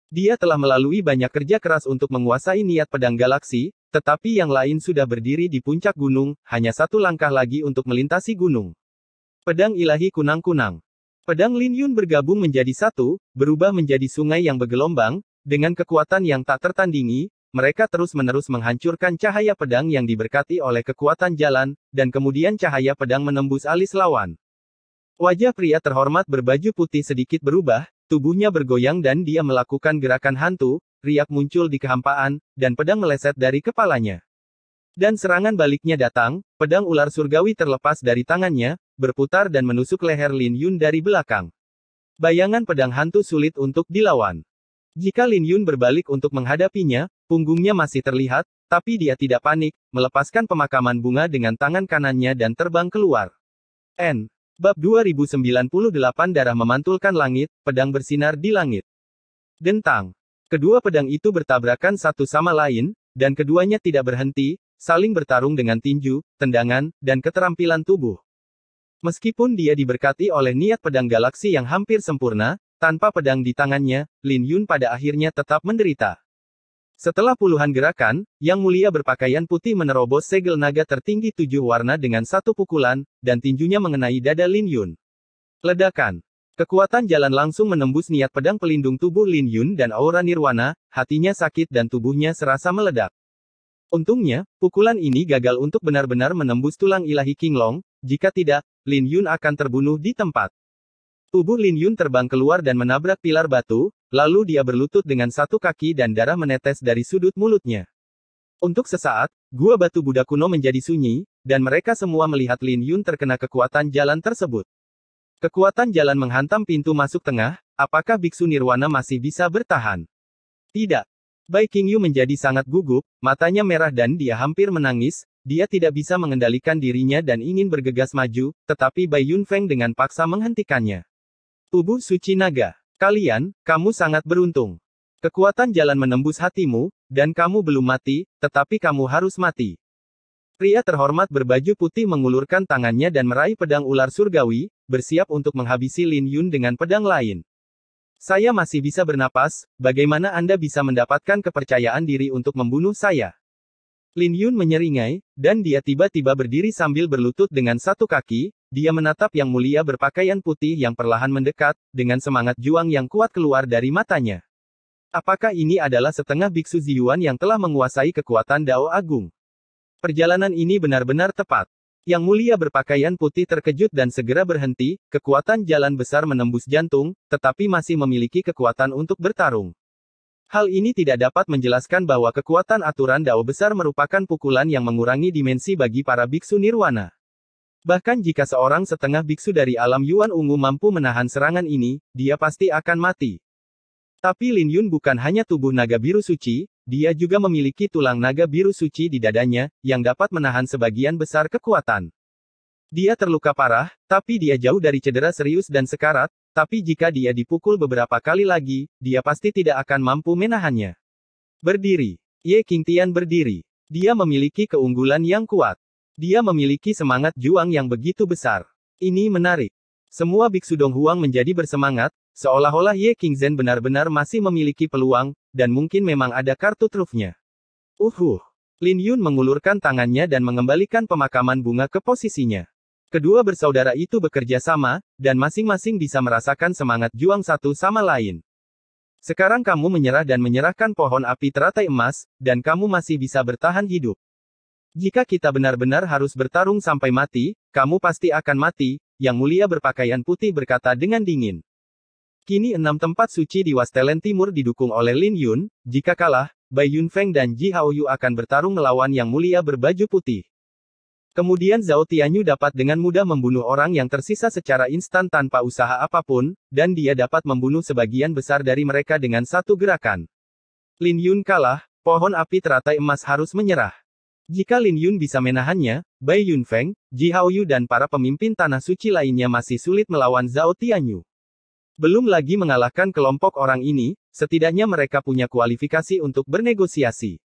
Dia telah melalui banyak kerja keras untuk menguasai niat pedang galaksi, tetapi yang lain sudah berdiri di puncak gunung, hanya satu langkah lagi untuk melintasi gunung. Pedang ilahi kunang-kunang. Pedang Lin Yun bergabung menjadi satu, berubah menjadi sungai yang bergelombang, dengan kekuatan yang tak tertandingi, mereka terus-menerus menghancurkan cahaya pedang yang diberkati oleh kekuatan jalan, dan kemudian cahaya pedang menembus alis lawan. Wajah pria terhormat berbaju putih sedikit berubah, tubuhnya bergoyang dan dia melakukan gerakan hantu, riak muncul di kehampaan, dan pedang meleset dari kepalanya. Dan serangan baliknya datang, pedang ular surgawi terlepas dari tangannya, berputar dan menusuk leher Lin Yun dari belakang. Bayangan pedang hantu sulit untuk dilawan. Jika Lin Yun berbalik untuk menghadapinya, punggungnya masih terlihat, tapi dia tidak panik, melepaskan pemakaman bunga dengan tangan kanannya dan terbang keluar. Bab 2098 Darah memantulkan langit, pedang bersinar di langit. Dentang. Kedua pedang itu bertabrakan satu sama lain, dan keduanya tidak berhenti, saling bertarung dengan tinju, tendangan, dan keterampilan tubuh. Meskipun dia diberkati oleh niat pedang galaksi yang hampir sempurna, tanpa pedang di tangannya, Lin Yun pada akhirnya tetap menderita. Setelah puluhan gerakan, Yang Mulia berpakaian putih menerobos segel naga tertinggi 7 warna dengan satu pukulan, dan tinjunya mengenai dada Lin Yun. Ledakan. Kekuatan jalan langsung menembus niat pedang pelindung tubuh Lin Yun dan aura nirwana, hatinya sakit dan tubuhnya serasa meledak. Untungnya, pukulan ini gagal untuk benar-benar menembus tulang ilahi Qinglong, jika tidak, Lin Yun akan terbunuh di tempat. Tubuh Lin Yun terbang keluar dan menabrak pilar batu, lalu dia berlutut dengan satu kaki dan darah menetes dari sudut mulutnya. Untuk sesaat, Gua batu Buddha kuno menjadi sunyi, dan mereka semua melihat Lin Yun terkena kekuatan jalan tersebut. Kekuatan jalan menghantam pintu masuk tengah, apakah Biksu Nirwana masih bisa bertahan? Tidak. Bai Qingyu menjadi sangat gugup, matanya merah dan dia hampir menangis, dia tidak bisa mengendalikan dirinya dan ingin bergegas maju, tetapi Bai Yunfeng dengan paksa menghentikannya. Tubuh suci naga. Kamu sangat beruntung. Kekuatan jalan menembus hatimu, dan kamu belum mati, tetapi kamu harus mati. Pria terhormat berbaju putih mengulurkan tangannya dan meraih pedang ular surgawi, bersiap untuk menghabisi Lin Yun dengan pedang lain. Saya masih bisa bernapas, bagaimana Anda bisa mendapatkan kepercayaan diri untuk membunuh saya? Lin Yun menyeringai, dan dia tiba-tiba berdiri sambil berlutut dengan satu kaki, dia menatap Yang Mulia berpakaian putih yang perlahan mendekat, dengan semangat juang yang kuat keluar dari matanya. Apakah ini adalah setengah biksu Ziyuan yang telah menguasai kekuatan Dao Agung? Perjalanan ini benar-benar tepat. Yang Mulia berpakaian putih terkejut dan segera berhenti, kekuatan jalan besar menembus jantung, tetapi masih memiliki kekuatan untuk bertarung. Hal ini tidak dapat menjelaskan bahwa kekuatan aturan Dao besar merupakan pukulan yang mengurangi dimensi bagi para biksu nirwana. Bahkan jika seorang setengah biksu dari alam Yuan ungu mampu menahan serangan ini, dia pasti akan mati. Tapi Lin Yun bukan hanya tubuh naga biru suci, dia juga memiliki tulang naga biru suci di dadanya, yang dapat menahan sebagian besar kekuatan. Dia terluka parah, tapi dia jauh dari cedera serius dan sekarat, tapi jika dia dipukul beberapa kali lagi, dia pasti tidak akan mampu menahannya. Berdiri. Ye Qingtian berdiri. Dia memiliki keunggulan yang kuat. Dia memiliki semangat juang yang begitu besar. Ini menarik. Semua biksu Donghuang menjadi bersemangat, seolah-olah Ye Qingzhen benar-benar masih memiliki peluang, dan mungkin memang ada kartu trufnya. Lin Yun mengulurkan tangannya dan mengembalikan pemakaman bunga ke posisinya. Kedua bersaudara itu bekerja sama, dan masing-masing bisa merasakan semangat juang satu sama lain. Sekarang kamu menyerah dan menyerahkan pohon api teratai emas, dan kamu masih bisa bertahan hidup. Jika kita benar-benar harus bertarung sampai mati, kamu pasti akan mati, Yang Mulia berpakaian putih berkata dengan dingin. Kini 6 tempat suci di Wastelen Timur didukung oleh Lin Yun, jika kalah, Bai Yunfeng dan Ji Haoyu akan bertarung melawan Yang Mulia berbaju putih. Kemudian Zhao Tianyu dapat dengan mudah membunuh orang yang tersisa secara instan tanpa usaha apapun, dan dia dapat membunuh sebagian besar dari mereka dengan satu gerakan. Lin Yun kalah, pohon api teratai emas harus menyerah. Jika Lin Yun bisa menahannya, Bai Yunfeng, Ji Haoyu dan para pemimpin tanah suci lainnya masih sulit melawan Zhao Tianyu. Belum lagi mengalahkan kelompok orang ini, setidaknya mereka punya kualifikasi untuk bernegosiasi.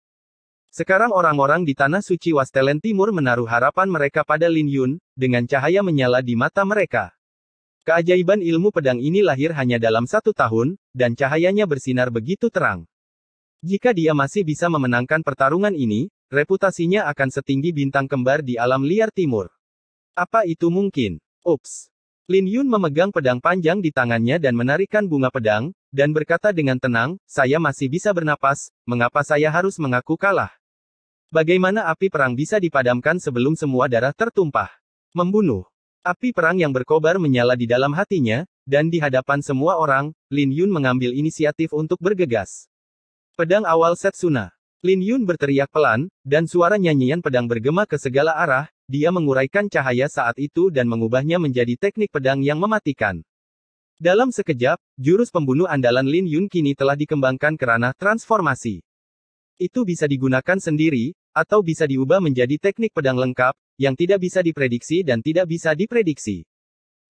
Sekarang orang-orang di tanah suci Wastelen Timur menaruh harapan mereka pada Lin Yun, dengan cahaya menyala di mata mereka. Keajaiban ilmu pedang ini lahir hanya dalam 1 tahun, dan cahayanya bersinar begitu terang. Jika dia masih bisa memenangkan pertarungan ini, reputasinya akan setinggi bintang kembar di alam liar timur. Apa itu mungkin? Ups. Lin Yun memegang pedang panjang di tangannya dan menarikkan bunga pedang, dan berkata dengan tenang, saya masih bisa bernapas, mengapa saya harus mengaku kalah? Bagaimana api perang bisa dipadamkan sebelum semua darah tertumpah? Membunuh. Api perang yang berkobar menyala di dalam hatinya, dan di hadapan semua orang, Lin Yun mengambil inisiatif untuk bergegas. Pedang awal Setsuna. Lin Yun berteriak pelan, dan suara nyanyian pedang bergema ke segala arah, dia menguraikan cahaya saat itu dan mengubahnya menjadi teknik pedang yang mematikan. Dalam sekejap, jurus pembunuh andalan Lin Yun kini telah dikembangkan ke ranah transformasi. Itu bisa digunakan sendiri, atau bisa diubah menjadi teknik pedang lengkap, yang tidak bisa diprediksi dan tidak bisa diprediksi.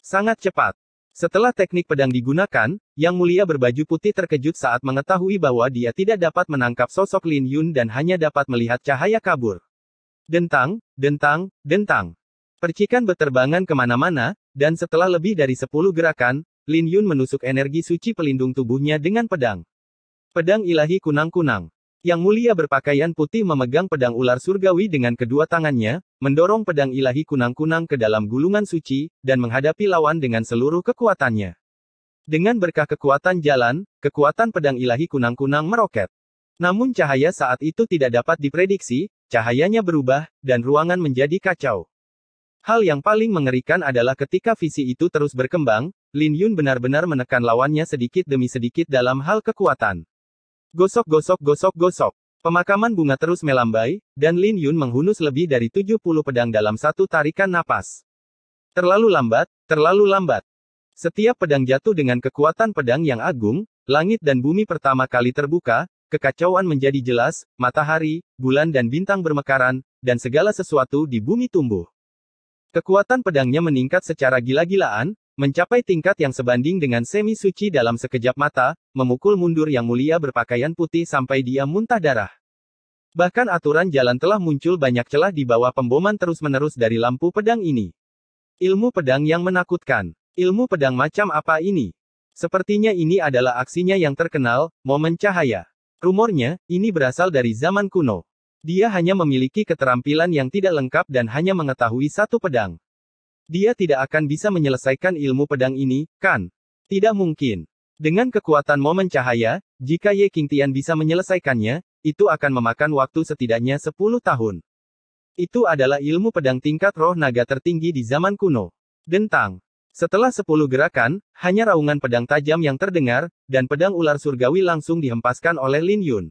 Sangat cepat. Setelah teknik pedang digunakan, Yang Mulia berbaju putih terkejut saat mengetahui bahwa dia tidak dapat menangkap sosok Lin Yun dan hanya dapat melihat cahaya kabur. Dentang, dentang, dentang. Percikan beterbangan kemana-mana, dan setelah lebih dari 10 gerakan, Lin Yun menusuk energi suci pelindung tubuhnya dengan pedang. Pedang ilahi kunang-kunang. Yang Mulia berpakaian putih memegang pedang ular surgawi dengan kedua tangannya, mendorong pedang ilahi kunang-kunang ke dalam gulungan suci, dan menghadapi lawan dengan seluruh kekuatannya. Dengan berkah kekuatan jalan, kekuatan pedang ilahi kunang-kunang meroket. Namun cahaya saat itu tidak dapat diprediksi, cahayanya berubah, dan ruangan menjadi kacau. Hal yang paling mengerikan adalah ketika visi itu terus berkembang, Lin Yun benar-benar menekan lawannya sedikit demi sedikit dalam hal kekuatan. Gosok-gosok-gosok-gosok. Pemakaman bunga terus melambai, dan Lin Yun menghunus lebih dari 70 pedang dalam satu tarikan napas. Terlalu lambat, terlalu lambat. Setiap pedang jatuh dengan kekuatan pedang yang agung, langit dan bumi pertama kali terbuka, kekacauan menjadi jelas, matahari, bulan dan bintang bermekaran, dan segala sesuatu di bumi tumbuh. Kekuatan pedangnya meningkat secara gila-gilaan, mencapai tingkat yang sebanding dengan semi suci dalam sekejap mata, memukul mundur yang mulia berpakaian putih sampai dia muntah darah. Bahkan aturan jalan telah muncul banyak celah di bawah pemboman terus-menerus dari lampu pedang ini. Ilmu pedang yang menakutkan. Ilmu pedang macam apa ini? Sepertinya ini adalah aksinya yang terkenal, momen cahaya. Rumornya, ini berasal dari zaman kuno. Dia hanya memiliki keterampilan yang tidak lengkap dan hanya mengetahui satu pedang. Dia tidak akan bisa menyelesaikan ilmu pedang ini, kan? Tidak mungkin. Dengan kekuatan momen cahaya, jika Ye Qingtian bisa menyelesaikannya, itu akan memakan waktu setidaknya 10 tahun. Itu adalah ilmu pedang tingkat roh naga tertinggi di zaman kuno. Dentang. Setelah 10 gerakan, hanya raungan pedang tajam yang terdengar, dan pedang ular surgawi langsung dihempaskan oleh Lin Yun.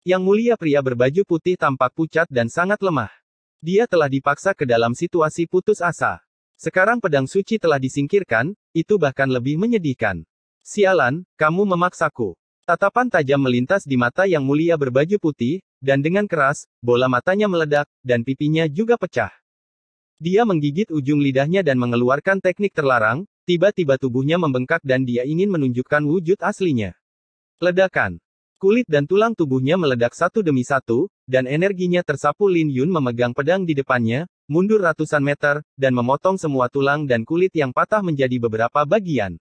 Yang mulia pria berbaju putih tampak pucat dan sangat lemah. Dia telah dipaksa ke dalam situasi putus asa. Sekarang pedang suci telah disingkirkan, itu bahkan lebih menyedihkan. Sialan, kamu memaksaku. Tatapan tajam melintas di mata yang mulia berbaju putih, dan dengan keras, bola matanya meledak, dan pipinya juga pecah. Dia menggigit ujung lidahnya dan mengeluarkan teknik terlarang, tiba-tiba tubuhnya membengkak dan dia ingin menunjukkan wujud aslinya. Ledakan. Kulit dan tulang tubuhnya meledak satu demi satu, dan energinya tersapu. Lin Yun memegang pedang di depannya, mundur ratusan meter, dan memotong semua tulang dan kulit yang patah menjadi beberapa bagian.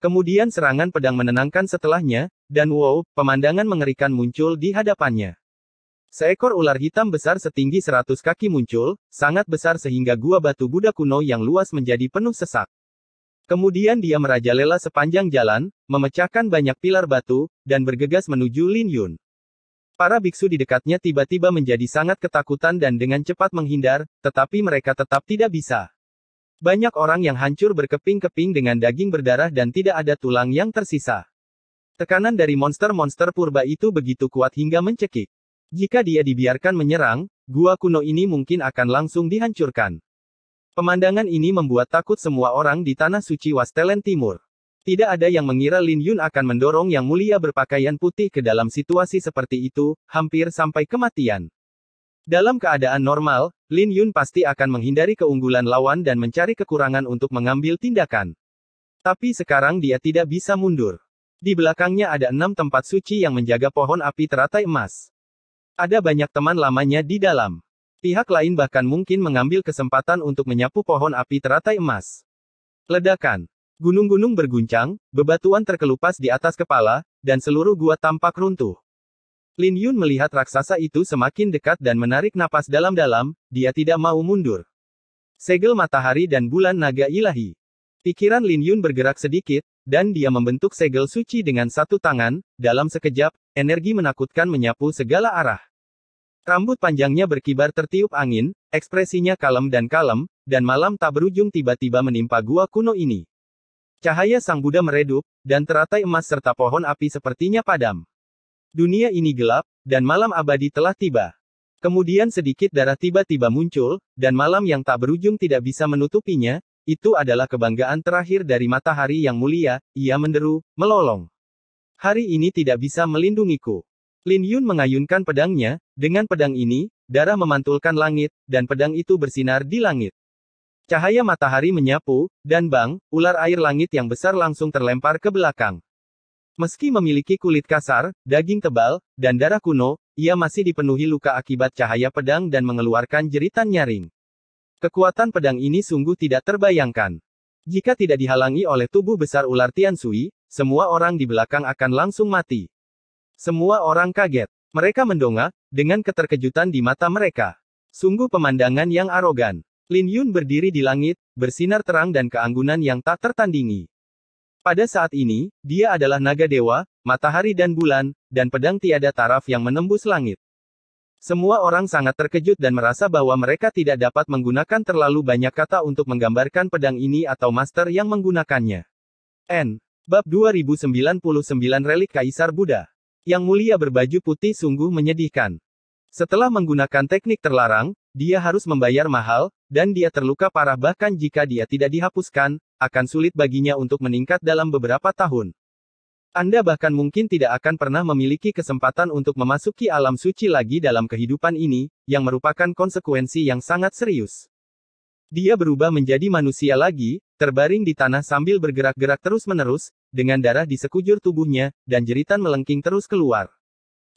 Kemudian serangan pedang menenangkan setelahnya, dan wow, pemandangan mengerikan muncul di hadapannya. Seekor ular hitam besar setinggi 100 kaki muncul, sangat besar sehingga gua batu Buddha kuno yang luas menjadi penuh sesak. Kemudian dia merajalela sepanjang jalan, memecahkan banyak pilar batu, dan bergegas menuju Lin Yun. Para biksu di dekatnya tiba-tiba menjadi sangat ketakutan dan dengan cepat menghindar, tetapi mereka tetap tidak bisa. Banyak orang yang hancur berkeping-keping dengan daging berdarah dan tidak ada tulang yang tersisa. Tekanan dari monster-monster purba itu begitu kuat hingga mencekik. Jika dia dibiarkan menyerang, gua kuno ini mungkin akan langsung dihancurkan. Pemandangan ini membuat takut semua orang di Tanah Suci Wastelen Timur. Tidak ada yang mengira Lin Yun akan mendorong yang mulia berpakaian putih ke dalam situasi seperti itu, hampir sampai kematian. Dalam keadaan normal, Lin Yun pasti akan menghindari keunggulan lawan dan mencari kekurangan untuk mengambil tindakan. Tapi sekarang dia tidak bisa mundur. Di belakangnya ada 6 tempat suci yang menjaga pohon api teratai emas. Ada banyak teman lamanya di dalam. Pihak lain bahkan mungkin mengambil kesempatan untuk menyapu pohon api teratai emas. Ledakan. Gunung-gunung berguncang, bebatuan terkelupas di atas kepala, dan seluruh gua tampak runtuh. Lin Yun melihat raksasa itu semakin dekat dan menarik napas dalam-dalam, dia tidak mau mundur. Segel matahari dan bulan naga ilahi. Pikiran Lin Yun bergerak sedikit, dan dia membentuk segel suci dengan satu tangan. Dalam sekejap, energi menakutkan menyapu segala arah. Rambut panjangnya berkibar tertiup angin, ekspresinya kalem, dan malam tak berujung tiba-tiba menimpa gua kuno ini. Cahaya sang Buddha meredup, dan teratai emas serta pohon api sepertinya padam. Dunia ini gelap, dan malam abadi telah tiba. Kemudian sedikit darah tiba-tiba muncul, dan malam yang tak berujung tidak bisa menutupinya. Itu adalah kebanggaan terakhir dari matahari yang mulia, ia menderu, melolong. Hari ini tidak bisa melindungiku. Lin Yun mengayunkan pedangnya, dengan pedang ini, darah memantulkan langit, dan pedang itu bersinar di langit. Cahaya matahari menyapu, dan bang, ular air langit yang besar langsung terlempar ke belakang. Meski memiliki kulit kasar, daging tebal, dan darah kuno, ia masih dipenuhi luka akibat cahaya pedang dan mengeluarkan jeritan nyaring. Kekuatan pedang ini sungguh tidak terbayangkan. Jika tidak dihalangi oleh tubuh besar ular Tianshui, semua orang di belakang akan langsung mati. Semua orang kaget. Mereka mendongak, dengan keterkejutan di mata mereka. Sungguh pemandangan yang arogan. Lin Yun berdiri di langit, bersinar terang dan keanggunan yang tak tertandingi. Pada saat ini, dia adalah naga dewa, matahari dan bulan, dan pedang tiada taraf yang menembus langit. Semua orang sangat terkejut dan merasa bahwa mereka tidak dapat menggunakan terlalu banyak kata untuk menggambarkan pedang ini atau master yang menggunakannya. Bab 2099 Relik Kaisar Buddha. Yang Mulia berbaju putih sungguh menyedihkan. Setelah menggunakan teknik terlarang, dia harus membayar mahal, dan dia terluka parah bahkan jika dia tidak dihapuskan, akan sulit baginya untuk meningkat dalam beberapa tahun. Anda bahkan mungkin tidak akan pernah memiliki kesempatan untuk memasuki alam suci lagi dalam kehidupan ini, yang merupakan konsekuensi yang sangat serius. Dia berubah menjadi manusia lagi, terbaring di tanah sambil bergerak-gerak terus-menerus, dengan darah di sekujur tubuhnya, dan jeritan melengking terus keluar.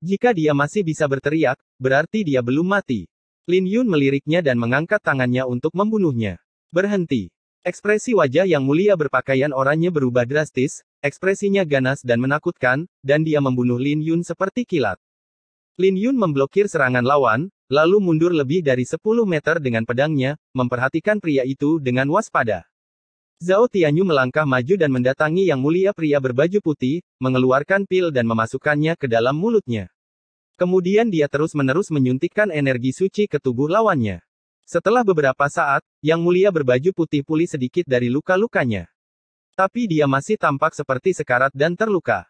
Jika dia masih bisa berteriak, berarti dia belum mati. Lin Yun meliriknya dan mengangkat tangannya untuk membunuhnya. Berhenti. Ekspresi wajah Yang Mulia berpakaian oranye berubah drastis, ekspresinya ganas dan menakutkan, dan dia membunuh Lin Yun seperti kilat. Lin Yun memblokir serangan lawan, lalu mundur lebih dari 10 meter dengan pedangnya, memperhatikan pria itu dengan waspada. Zhao Tianyu melangkah maju dan mendatangi Yang Mulia pria berbaju putih, mengeluarkan pil dan memasukkannya ke dalam mulutnya. Kemudian dia terus-menerus menyuntikkan energi suci ke tubuh lawannya. Setelah beberapa saat, Yang Mulia berbaju putih pulih sedikit dari luka-lukanya. Tapi dia masih tampak seperti sekarat dan terluka.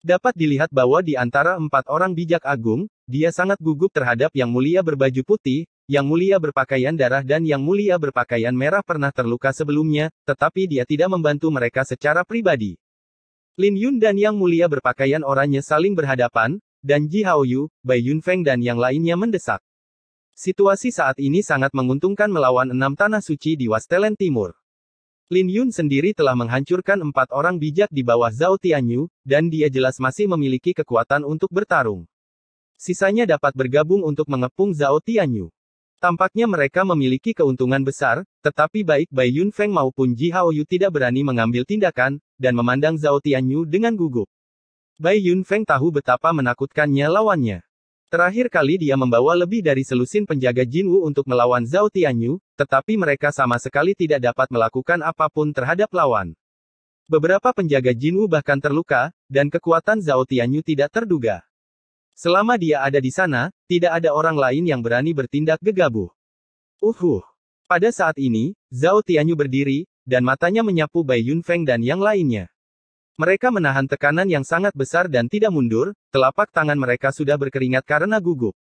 Dapat dilihat bahwa di antara 4 orang bijak agung, dia sangat gugup terhadap Yang Mulia berbaju putih, Yang Mulia berpakaian darah dan Yang Mulia berpakaian merah pernah terluka sebelumnya, tetapi dia tidak membantu mereka secara pribadi. Lin Yun dan Yang Mulia berpakaian oranye saling berhadapan, dan Ji Haoyu, Bai Yunfeng dan yang lainnya mendesak. Situasi saat ini sangat menguntungkan melawan 6 tanah suci di Wastelen Timur. Lin Yun sendiri telah menghancurkan 4 orang bijak di bawah Zhao Tianyu, dan dia jelas masih memiliki kekuatan untuk bertarung. Sisanya dapat bergabung untuk mengepung Zhao Tianyu. Tampaknya mereka memiliki keuntungan besar, tetapi baik Bai Yunfeng maupun Ji Haoyu tidak berani mengambil tindakan, dan memandang Zhao Tianyu dengan gugup. Bai Yunfeng tahu betapa menakutkannya lawannya. Terakhir kali dia membawa lebih dari selusin penjaga Jinwu untuk melawan Zhao Tianyu, tetapi mereka sama sekali tidak dapat melakukan apapun terhadap lawan. Beberapa penjaga Jinwu bahkan terluka, dan kekuatan Zhao Tianyu tidak terduga. Selama dia ada di sana, tidak ada orang lain yang berani bertindak gegabah. Pada saat ini, Zhao Tianyu berdiri, dan matanya menyapu Bai Yunfeng dan yang lainnya. Mereka menahan tekanan yang sangat besar dan tidak mundur, telapak tangan mereka sudah berkeringat karena gugup.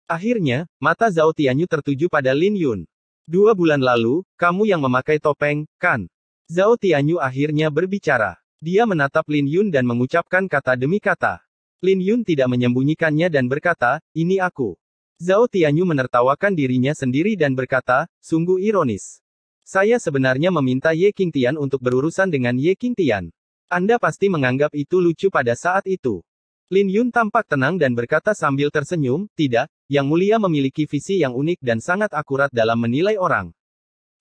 Akhirnya, mata Zhao Tianyu tertuju pada Lin Yun. 2 bulan lalu, kamu yang memakai topeng, kan? Zhao Tianyu akhirnya berbicara. Dia menatap Lin Yun dan mengucapkan kata demi kata. Lin Yun tidak menyembunyikannya dan berkata, ini aku. Zhao Tianyu menertawakan dirinya sendiri dan berkata, sungguh ironis. Saya sebenarnya meminta Ye Qingtian untuk berurusan dengan Ye Qingtian. Anda pasti menganggap itu lucu pada saat itu. Lin Yun tampak tenang dan berkata sambil tersenyum, tidak, Yang Mulia memiliki visi yang unik dan sangat akurat dalam menilai orang.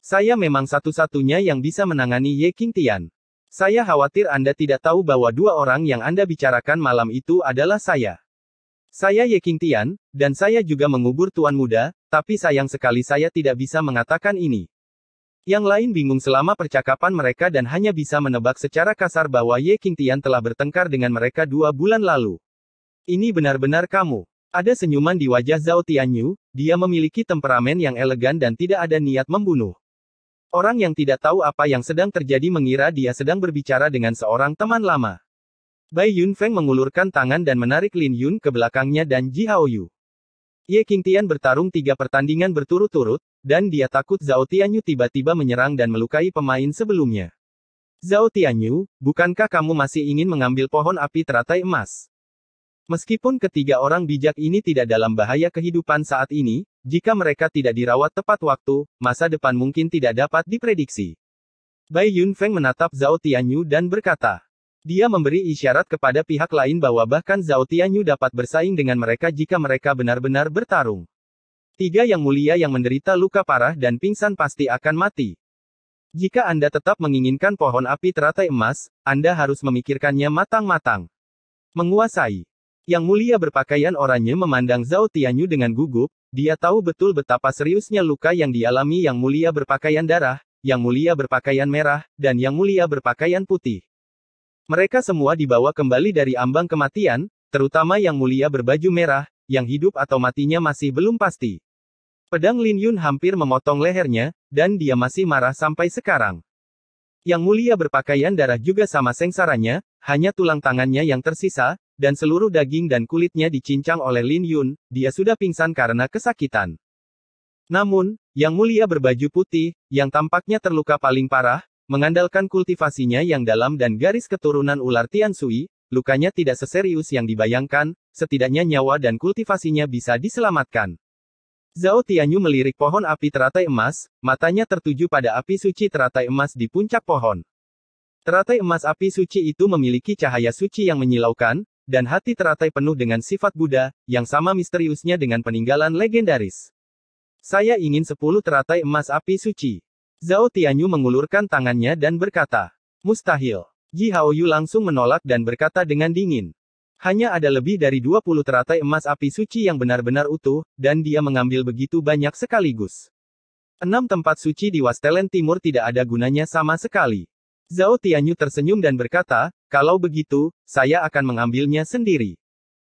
Saya memang satu-satunya yang bisa menangani Ye Qingtian. Saya khawatir Anda tidak tahu bahwa 2 orang yang Anda bicarakan malam itu adalah saya. Saya Ye Qingtian, dan saya juga mengubur Tuan Muda, tapi sayang sekali saya tidak bisa mengatakan ini. Yang lain bingung selama percakapan mereka dan hanya bisa menebak secara kasar bahwa Ye Qingtian telah bertengkar dengan mereka 2 bulan lalu. Ini benar-benar kamu. Ada senyuman di wajah Zhao Tianyu, dia memiliki temperamen yang elegan dan tidak ada niat membunuh. Orang yang tidak tahu apa yang sedang terjadi mengira dia sedang berbicara dengan seorang teman lama. Bai Yunfeng mengulurkan tangan dan menarik Lin Yun ke belakangnya dan Ji Haoyu. Ye Qingtian bertarung 3 pertandingan berturut-turut, dan dia takut Zhao Tianyu tiba-tiba menyerang dan melukai pemain sebelumnya. Zhao Tianyu, bukankah kamu masih ingin mengambil pohon api teratai emas? Meskipun ketiga orang bijak ini tidak dalam bahaya kehidupan saat ini, jika mereka tidak dirawat tepat waktu, masa depan mungkin tidak dapat diprediksi. Bai Yunfeng menatap Zhao Tianyu dan berkata. Dia memberi isyarat kepada pihak lain bahwa bahkan Zhao Tianyu dapat bersaing dengan mereka jika mereka benar-benar bertarung. 3 Yang Mulia yang menderita luka parah dan pingsan pasti akan mati. Jika Anda tetap menginginkan pohon api teratai emas, Anda harus memikirkannya matang-matang. Menguasai. Yang Mulia berpakaian oranye memandang Zhao Tianyu dengan gugup, dia tahu betul betapa seriusnya luka yang dialami Yang Mulia berpakaian darah, Yang Mulia berpakaian merah, dan Yang Mulia berpakaian putih. Mereka semua dibawa kembali dari ambang kematian, terutama Yang Mulia berbaju merah, yang hidup atau matinya masih belum pasti. Pedang Lin Yun hampir memotong lehernya, dan dia masih marah sampai sekarang. Yang Mulia berpakaian darah juga sama sengsaranya, hanya tulang tangannya yang tersisa, dan seluruh daging dan kulitnya dicincang oleh Lin Yun, dia sudah pingsan karena kesakitan. Namun, Yang Mulia berbaju putih, yang tampaknya terluka paling parah, mengandalkan kultivasinya yang dalam dan garis keturunan ular Tianshui, lukanya tidak seserius yang dibayangkan, setidaknya nyawa dan kultivasinya bisa diselamatkan. Zhao Tianyu melirik pohon api teratai emas, matanya tertuju pada api suci teratai emas di puncak pohon. Teratai emas api suci itu memiliki cahaya suci yang menyilaukan, dan hati teratai penuh dengan sifat Buddha, yang sama misteriusnya dengan peninggalan legendaris. Saya ingin 10 teratai emas api suci. Zhao Tianyu mengulurkan tangannya dan berkata, mustahil. Ji Haoyu langsung menolak dan berkata dengan dingin. Hanya ada lebih dari 20 teratai emas api suci yang benar-benar utuh, dan dia mengambil begitu banyak sekaligus. 6 tempat suci di Wastelen Timur tidak ada gunanya sama sekali. Zhao Tianyu tersenyum dan berkata, kalau begitu, saya akan mengambilnya sendiri.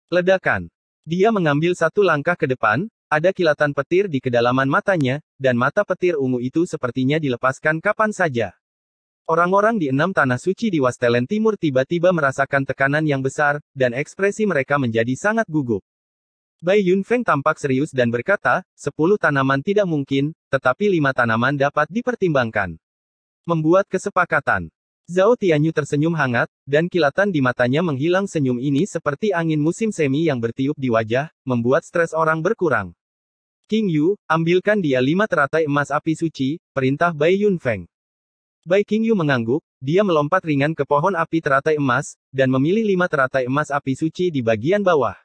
Ledakan. Dia mengambil satu langkah ke depan, ada kilatan petir di kedalaman matanya, dan mata petir ungu itu sepertinya dilepaskan kapan saja. Orang-orang di 6 tanah suci di Wastelen Timur tiba-tiba merasakan tekanan yang besar, dan ekspresi mereka menjadi sangat gugup. Bai Yunfeng tampak serius dan berkata, 10 tanaman tidak mungkin, tetapi 5 tanaman dapat dipertimbangkan. Membuat kesepakatan. Zhao Tianyu tersenyum hangat, dan kilatan di matanya menghilang. Senyum ini seperti angin musim semi yang bertiup di wajah, membuat stres orang berkurang. King Yu, ambilkan dia 5 teratai emas api suci, perintah Bai Yunfeng. Bai King Yu mengangguk, dia melompat ringan ke pohon api teratai emas, dan memilih 5 teratai emas api suci di bagian bawah.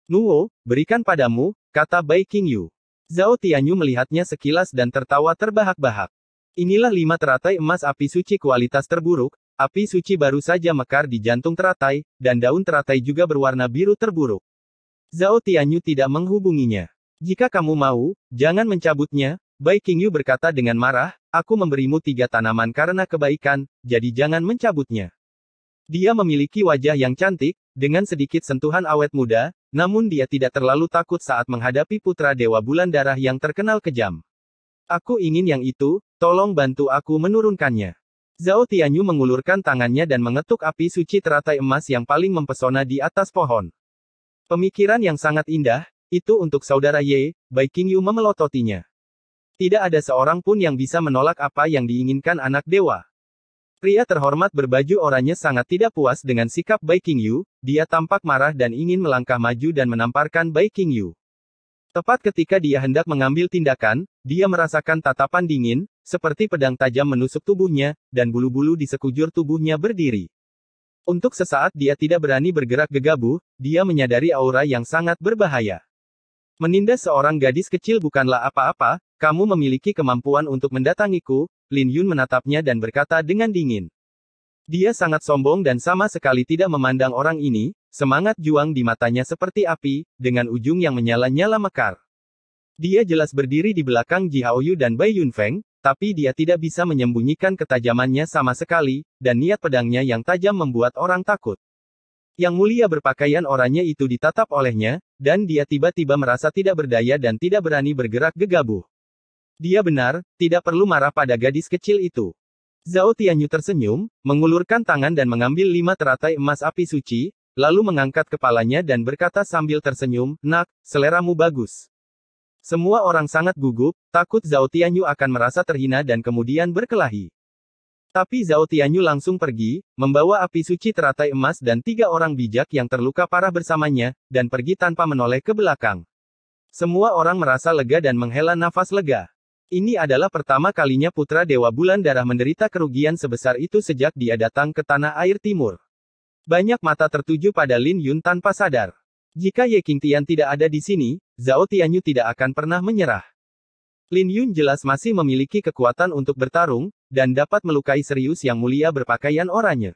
Nuo, berikan padamu, kata Bai King Yu. Zhao Tianyu melihatnya sekilas dan tertawa terbahak-bahak. Inilah 5 teratai emas api suci kualitas terburuk, api suci baru saja mekar di jantung teratai, dan daun teratai juga berwarna biru terburuk. Zhao Tianyu tidak menghubunginya. Jika kamu mau, jangan mencabutnya, Bai King Yu berkata dengan marah, aku memberimu 3 tanaman karena kebaikan, jadi jangan mencabutnya. Dia memiliki wajah yang cantik, dengan sedikit sentuhan awet muda, namun dia tidak terlalu takut saat menghadapi putra Dewa Bulan Darah yang terkenal kejam. Aku ingin yang itu, tolong bantu aku menurunkannya. Zhao Tianyu mengulurkan tangannya dan mengetuk api suci teratai emas yang paling mempesona di atas pohon. Pemikiran yang sangat indah, itu untuk saudara Ye, Bai King Yu memelototinya. Tidak ada seorang pun yang bisa menolak apa yang diinginkan anak dewa. Pria terhormat berbaju oranye sangat tidak puas dengan sikap Bai King Yu, dia tampak marah dan ingin melangkah maju dan menamparkan Bai King Yu. Tepat ketika dia hendak mengambil tindakan, dia merasakan tatapan dingin, seperti pedang tajam menusuk tubuhnya, dan bulu-bulu di sekujur tubuhnya berdiri. Untuk sesaat dia tidak berani bergerak gegabah, dia menyadari aura yang sangat berbahaya. Menindas seorang gadis kecil bukanlah apa-apa, kamu memiliki kemampuan untuk mendatangiku, Lin Yun menatapnya dan berkata dengan dingin. Dia sangat sombong dan sama sekali tidak memandang orang ini, semangat juang di matanya seperti api, dengan ujung yang menyala-nyala mekar. Dia jelas berdiri di belakang Ji Haoyu dan Bai Yunfeng, tapi dia tidak bisa menyembunyikan ketajamannya sama sekali, dan niat pedangnya yang tajam membuat orang takut. Yang Mulia berpakaian oranye itu ditatap olehnya, dan dia tiba-tiba merasa tidak berdaya dan tidak berani bergerak gegabah. Dia benar, tidak perlu marah pada gadis kecil itu. Zhao Tianyu tersenyum, mengulurkan tangan dan mengambil 5 teratai emas api suci, lalu mengangkat kepalanya dan berkata sambil tersenyum, nak, seleramu bagus. Semua orang sangat gugup, takut Zhao Tianyu akan merasa terhina dan kemudian berkelahi. Tapi Zhao Tianyu langsung pergi, membawa api suci teratai emas dan 3 orang bijak yang terluka parah bersamanya, dan pergi tanpa menoleh ke belakang. Semua orang merasa lega dan menghela nafas lega. Ini adalah pertama kalinya putra Dewa Bulan Darah menderita kerugian sebesar itu sejak dia datang ke Tanah Air Timur. Banyak mata tertuju pada Lin Yun tanpa sadar. Jika Ye Qingtian tidak ada di sini, Zhao Tianyu tidak akan pernah menyerah. Lin Yun jelas masih memiliki kekuatan untuk bertarung, dan dapat melukai serius Yang Mulia berpakaian oranye.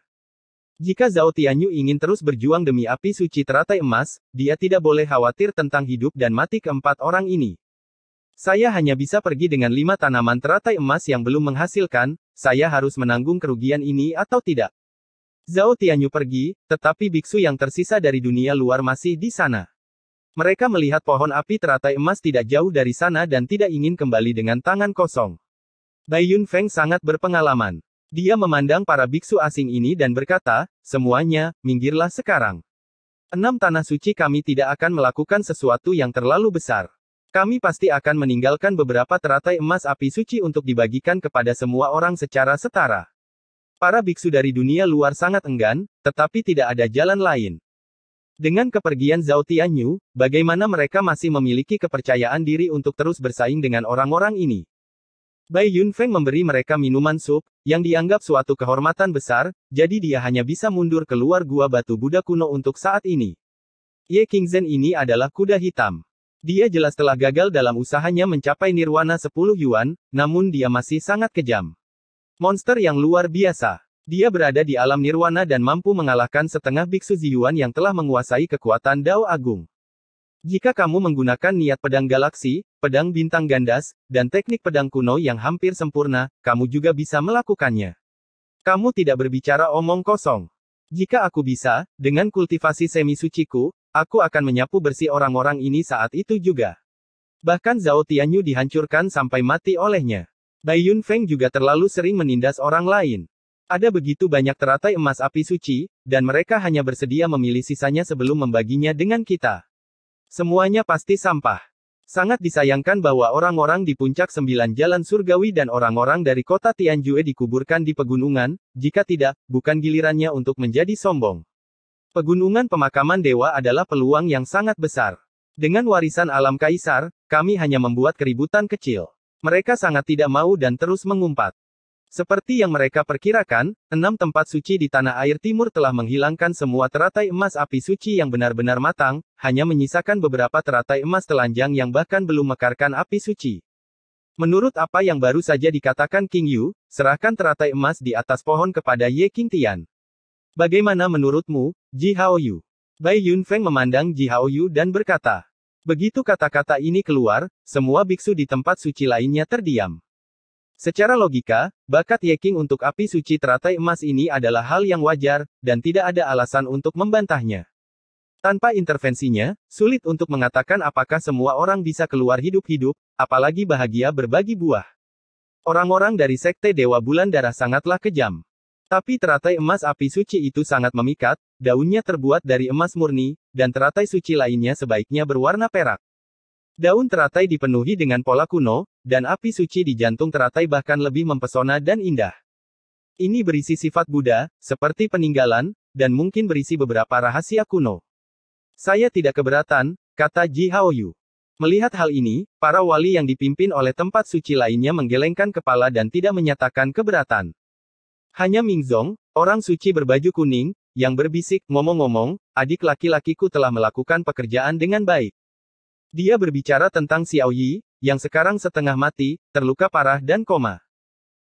Jika Zhao Tianyu ingin terus berjuang demi api suci teratai emas, dia tidak boleh khawatir tentang hidup dan mati keempat orang ini. Saya hanya bisa pergi dengan 5 tanaman teratai emas yang belum menghasilkan, saya harus menanggung kerugian ini atau tidak. Zhao Tianyu pergi, tetapi biksu yang tersisa dari dunia luar masih di sana. Mereka melihat pohon api teratai emas tidak jauh dari sana dan tidak ingin kembali dengan tangan kosong. Bai Yunfeng sangat berpengalaman. Dia memandang para biksu asing ini dan berkata, semuanya, minggirlah sekarang. 6 tanah suci kami tidak akan melakukan sesuatu yang terlalu besar. Kami pasti akan meninggalkan beberapa teratai emas api suci untuk dibagikan kepada semua orang secara setara. Para biksu dari dunia luar sangat enggan, tetapi tidak ada jalan lain. Dengan kepergian Zhao Tianyu, bagaimana mereka masih memiliki kepercayaan diri untuk terus bersaing dengan orang-orang ini? Bai Yunfeng memberi mereka minuman sup, yang dianggap suatu kehormatan besar, jadi dia hanya bisa mundur keluar gua batu Buddha kuno untuk saat ini. Ye Qingzhen ini adalah kuda hitam. Dia jelas telah gagal dalam usahanya mencapai nirwana 10 yuan, namun dia masih sangat kejam. Monster yang luar biasa. Dia berada di alam nirwana dan mampu mengalahkan setengah biksu Ziyuan yang telah menguasai kekuatan Dao Agung. Jika kamu menggunakan niat pedang galaksi, pedang bintang gandas, dan teknik pedang kuno yang hampir sempurna, kamu juga bisa melakukannya. Kamu tidak berbicara omong kosong. Jika aku bisa, dengan kultivasi semi suciku, aku akan menyapu bersih orang-orang ini saat itu juga. Bahkan Zhao Tianyu dihancurkan sampai mati olehnya. Bai Yunfeng juga terlalu sering menindas orang lain. Ada begitu banyak teratai emas api suci, dan mereka hanya bersedia memilih sisanya sebelum membaginya dengan kita. Semuanya pasti sampah. Sangat disayangkan bahwa orang-orang di puncak 9 jalan surgawi dan orang-orang dari kota Tianjue dikuburkan di pegunungan, jika tidak, bukan gilirannya untuk menjadi sombong. Pegunungan pemakaman dewa adalah peluang yang sangat besar. Dengan warisan alam kaisar, kami hanya membuat keributan kecil. Mereka sangat tidak mau dan terus mengumpat. Seperti yang mereka perkirakan, 6 tempat suci di tanah air timur telah menghilangkan semua teratai emas api suci yang benar-benar matang, hanya menyisakan beberapa teratai emas telanjang yang bahkan belum mekarkan api suci. Menurut apa yang baru saja dikatakan King Yu, serahkan teratai emas di atas pohon kepada Ye Qingtian. Bagaimana menurutmu, Ji Haoyu? Bai Yunfeng memandang Ji Haoyu dan berkata. Begitu kata-kata ini keluar, semua biksu di tempat suci lainnya terdiam. Secara logika, bakat Ye Qing untuk api suci teratai emas ini adalah hal yang wajar, dan tidak ada alasan untuk membantahnya. Tanpa intervensinya, sulit untuk mengatakan apakah semua orang bisa keluar hidup-hidup, apalagi bahagia berbagi buah. Orang-orang dari Sekte Dewa Bulan Darah sangatlah kejam. Tapi teratai emas api suci itu sangat memikat, daunnya terbuat dari emas murni, dan teratai suci lainnya sebaiknya berwarna perak. Daun teratai dipenuhi dengan pola kuno, dan api suci di jantung teratai bahkan lebih mempesona dan indah. Ini berisi sifat Buddha, seperti peninggalan, dan mungkin berisi beberapa rahasia kuno. Saya tidak keberatan, kata Ji Haoyu. Melihat hal ini, para wali yang dipimpin oleh tempat suci lainnya menggelengkan kepala dan tidak menyatakan keberatan. Hanya Mingzong, orang suci berbaju kuning, yang berbisik, ngomong-ngomong, adik laki-lakiku telah melakukan pekerjaan dengan baik. Dia berbicara tentang Xiao Yi, yang sekarang setengah mati, terluka parah dan koma.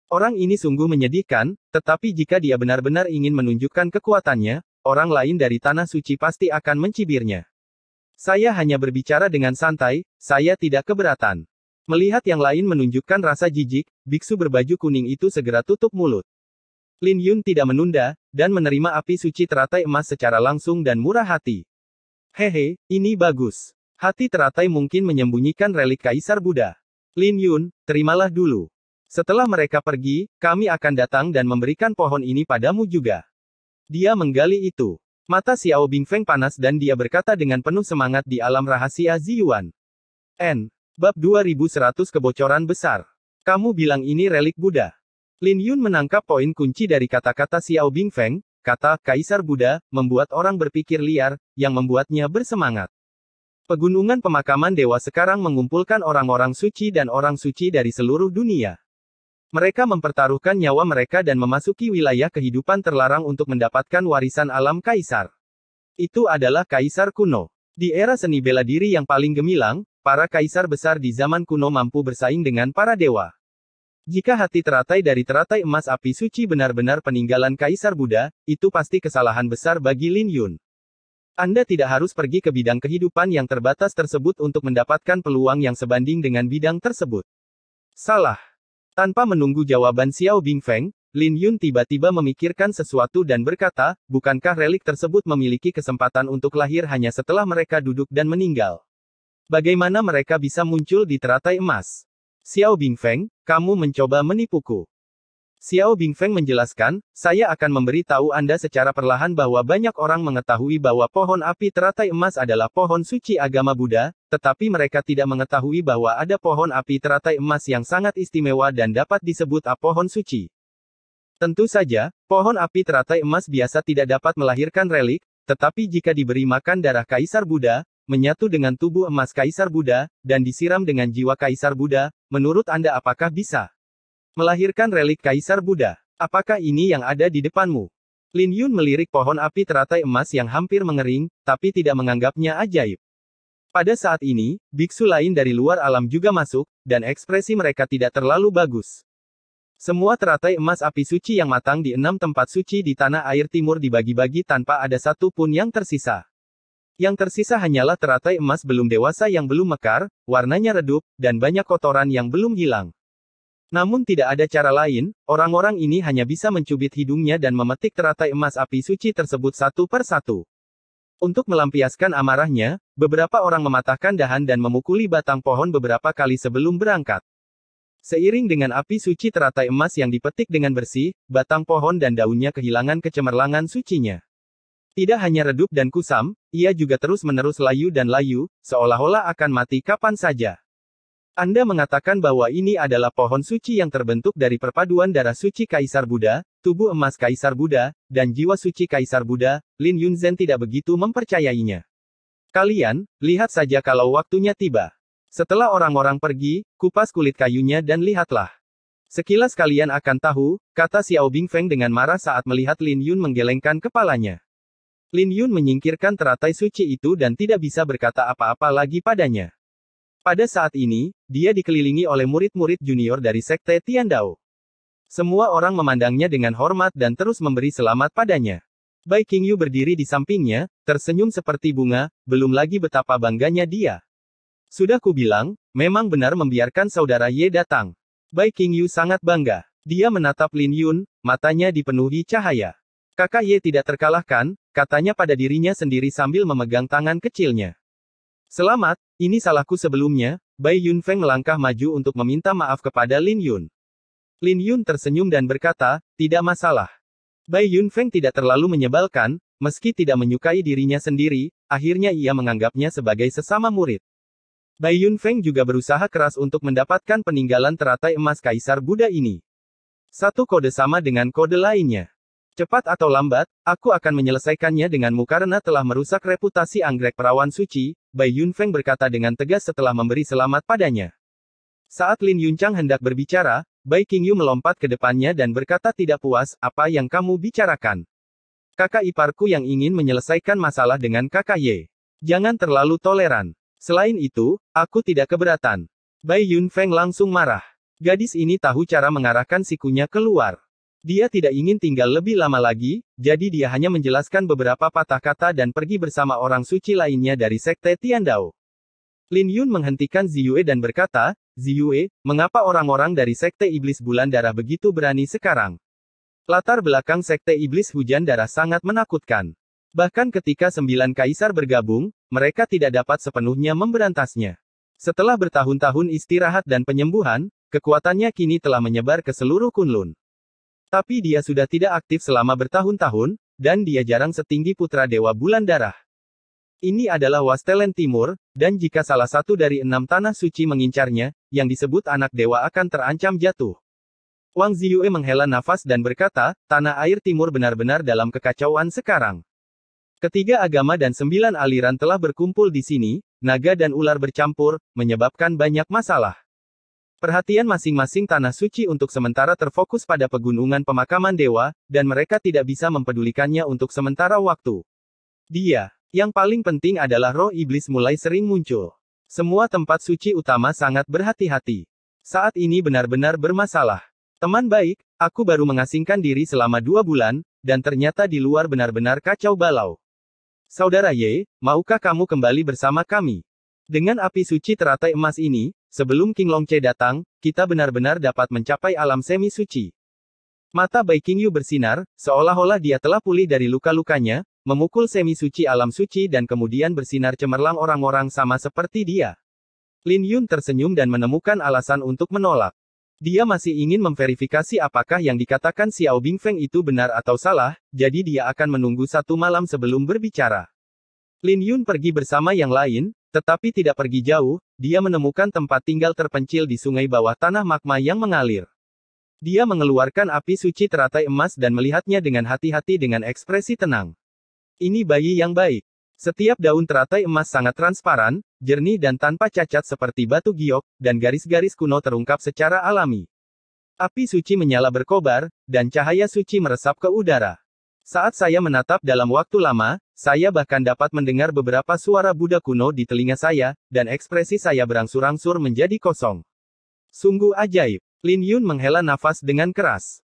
Orang ini sungguh menyedihkan, tetapi jika dia benar-benar ingin menunjukkan kekuatannya, orang lain dari tanah suci pasti akan mencibirnya. Saya hanya berbicara dengan santai, saya tidak keberatan. Melihat yang lain menunjukkan rasa jijik, biksu berbaju kuning itu segera tutup mulut. Lin Yun tidak menunda, dan menerima api suci teratai emas secara langsung dan murah hati. Hehe, ini bagus. Hati teratai mungkin menyembunyikan relik Kaisar Buddha. Lin Yun, terimalah dulu. Setelah mereka pergi, kami akan datang dan memberikan pohon ini padamu juga. Dia menggali itu. Mata Xiao Bingfeng panas dan dia berkata dengan penuh semangat di alam rahasia Ziyuan. Bab 2100 kebocoran besar. Kamu bilang ini relik Buddha. Lin Yun menangkap poin kunci dari kata-kata Xiao Bingfeng, kata Kaisar Buddha, membuat orang berpikir liar, yang membuatnya bersemangat. Pegunungan pemakaman dewa sekarang mengumpulkan orang-orang suci dan orang suci dari seluruh dunia. Mereka mempertaruhkan nyawa mereka dan memasuki wilayah kehidupan terlarang untuk mendapatkan warisan alam kaisar. Itu adalah kaisar kuno. Di era seni bela diri yang paling gemilang, para kaisar besar di zaman kuno mampu bersaing dengan para dewa. Jika hati teratai dari teratai emas api suci benar-benar peninggalan Kaisar Buddha, itu pasti kesalahan besar bagi Lin Yun. Anda tidak harus pergi ke bidang kehidupan yang terbatas tersebut untuk mendapatkan peluang yang sebanding dengan bidang tersebut. Salah. Tanpa menunggu jawaban Xiao Bingfeng, Lin Yun tiba-tiba memikirkan sesuatu dan berkata, bukankah relik tersebut memiliki kesempatan untuk lahir hanya setelah mereka duduk dan meninggal? Bagaimana mereka bisa muncul di teratai emas? Xiao Bingfeng, kamu mencoba menipuku. Xiao Bingfeng menjelaskan, saya akan memberi tahu Anda secara perlahan bahwa banyak orang mengetahui bahwa pohon api teratai emas adalah pohon suci agama Buddha, tetapi mereka tidak mengetahui bahwa ada pohon api teratai emas yang sangat istimewa dan dapat disebut pohon suci. Tentu saja, pohon api teratai emas biasa tidak dapat melahirkan relik, tetapi jika diberi makan darah Kaisar Buddha, menyatu dengan tubuh emas Kaisar Buddha, dan disiram dengan jiwa Kaisar Buddha, menurut Anda apakah bisa melahirkan relik Kaisar Buddha? Apakah ini yang ada di depanmu? Lin Yun melirik pohon api teratai emas yang hampir mengering, tapi tidak menganggapnya ajaib. Pada saat ini, biksu lain dari luar alam juga masuk, dan ekspresi mereka tidak terlalu bagus. Semua teratai emas api suci yang matang di 6 tempat suci di tanah air timur dibagi-bagi tanpa ada satu pun yang tersisa. Yang tersisa hanyalah teratai emas belum dewasa yang belum mekar, warnanya redup, dan banyak kotoran yang belum hilang. Namun tidak ada cara lain, orang-orang ini hanya bisa mencubit hidungnya dan memetik teratai emas api suci tersebut satu per satu. Untuk melampiaskan amarahnya, beberapa orang mematahkan dahan dan memukuli batang pohon beberapa kali sebelum berangkat. Seiring dengan api suci teratai emas yang dipetik dengan bersih, batang pohon dan daunnya kehilangan kecemerlangan sucinya. Tidak hanya redup dan kusam, ia juga terus-menerus layu dan layu, seolah-olah akan mati kapan saja. Anda mengatakan bahwa ini adalah pohon suci yang terbentuk dari perpaduan darah suci Kaisar Buddha, tubuh emas Kaisar Buddha, dan jiwa suci Kaisar Buddha. Lin Yunzhen tidak begitu mempercayainya. Kalian, lihat saja kalau waktunya tiba. Setelah orang-orang pergi, kupas kulit kayunya dan lihatlah. Sekilas kalian akan tahu, kata Xiao Bingfeng dengan marah saat melihat Lin Yun menggelengkan kepalanya. Lin Yun menyingkirkan teratai suci itu dan tidak bisa berkata apa-apa lagi padanya. Pada saat ini, dia dikelilingi oleh murid-murid junior dari Sekte Tiandao. Semua orang memandangnya dengan hormat dan terus memberi selamat padanya. Bai Qingyu berdiri di sampingnya, tersenyum seperti bunga, belum lagi betapa bangganya dia. Sudah kubilang, memang benar membiarkan saudara Ye datang. Bai Qingyu sangat bangga. Dia menatap Lin Yun, matanya dipenuhi cahaya. Kakak Ye tidak terkalahkan, katanya pada dirinya sendiri sambil memegang tangan kecilnya. Selamat, ini salahku sebelumnya. Bai Yunfeng melangkah maju untuk meminta maaf kepada Lin Yun. Lin Yun tersenyum dan berkata, tidak masalah. Bai Yunfeng tidak terlalu menyebalkan, meski tidak menyukai dirinya sendiri, akhirnya ia menganggapnya sebagai sesama murid. Bai Yunfeng juga berusaha keras untuk mendapatkan peninggalan teratai emas Kaisar Buddha ini. Satu kode sama dengan kode lainnya. Cepat atau lambat, aku akan menyelesaikannya denganmu karena telah merusak reputasi anggrek perawan suci, Bai Yunfeng berkata dengan tegas setelah memberi selamat padanya. Saat Lin Yunchang hendak berbicara, Bai Qingyu melompat ke depannya dan berkata tidak puas, apa yang kamu bicarakan? Kakak iparku yang ingin menyelesaikan masalah dengan kakak Ye. Jangan terlalu toleran. Selain itu, aku tidak keberatan. Bai Yunfeng langsung marah. Gadis ini tahu cara mengarahkan sikunya keluar. Dia tidak ingin tinggal lebih lama lagi, jadi dia hanya menjelaskan beberapa patah kata dan pergi bersama orang suci lainnya dari Sekte Tiandao. Lin Yun menghentikan Ziyue dan berkata, Ziyue, mengapa orang-orang dari Sekte Iblis Bulan Darah begitu berani sekarang? Latar belakang Sekte Iblis Hujan Darah sangat menakutkan. Bahkan ketika 9 kaisar bergabung, mereka tidak dapat sepenuhnya memberantasnya. Setelah bertahun-tahun istirahat dan penyembuhan, kekuatannya kini telah menyebar ke seluruh Kunlun. Tapi dia sudah tidak aktif selama bertahun-tahun, dan dia jarang setinggi putra Dewa Bulan Darah. Ini adalah Wastelen Timur, dan jika salah satu dari 6 tanah suci mengincarnya, yang disebut anak dewa akan terancam jatuh. Wang Ziyue menghela nafas dan berkata, tanah air timur benar-benar dalam kekacauan sekarang. Ketiga agama dan 9 aliran telah berkumpul di sini, naga dan ular bercampur, menyebabkan banyak masalah. Perhatian masing-masing tanah suci untuk sementara terfokus pada pegunungan pemakaman dewa, dan mereka tidak bisa mempedulikannya untuk sementara waktu. Yang paling penting adalah roh iblis mulai sering muncul. Semua tempat suci utama sangat berhati-hati. Saat ini benar-benar bermasalah. Teman baik, aku baru mengasingkan diri selama 2 bulan, dan ternyata di luar benar-benar kacau balau. Saudara Ye, maukah kamu kembali bersama kami? Dengan api suci teratai emas ini, sebelum King Longche datang, kita benar-benar dapat mencapai alam semi suci. Mata Bai Qingyu bersinar, seolah-olah dia telah pulih dari luka-lukanya, memukul semi suci alam suci dan kemudian bersinar cemerlang orang-orang sama seperti dia. Lin Yun tersenyum dan menemukan alasan untuk menolak. Dia masih ingin memverifikasi apakah yang dikatakan Xiao Bingfeng itu benar atau salah, jadi dia akan menunggu 1 malam sebelum berbicara. Lin Yun pergi bersama yang lain, tetapi tidak pergi jauh, dia menemukan tempat tinggal terpencil di sungai bawah tanah magma yang mengalir. Dia mengeluarkan api suci teratai emas dan melihatnya dengan hati-hati dengan ekspresi tenang. Ini bayi yang baik. Setiap daun teratai emas sangat transparan, jernih dan tanpa cacat seperti batu giok, dan garis-garis kuno terungkap secara alami. Api suci menyala berkobar, dan cahaya suci meresap ke udara. Saat saya menatap dalam waktu lama, saya bahkan dapat mendengar beberapa suara Buddha kuno di telinga saya, dan ekspresi saya berangsur-angsur menjadi kosong. Sungguh ajaib. Lin Yun menghela nafas dengan keras.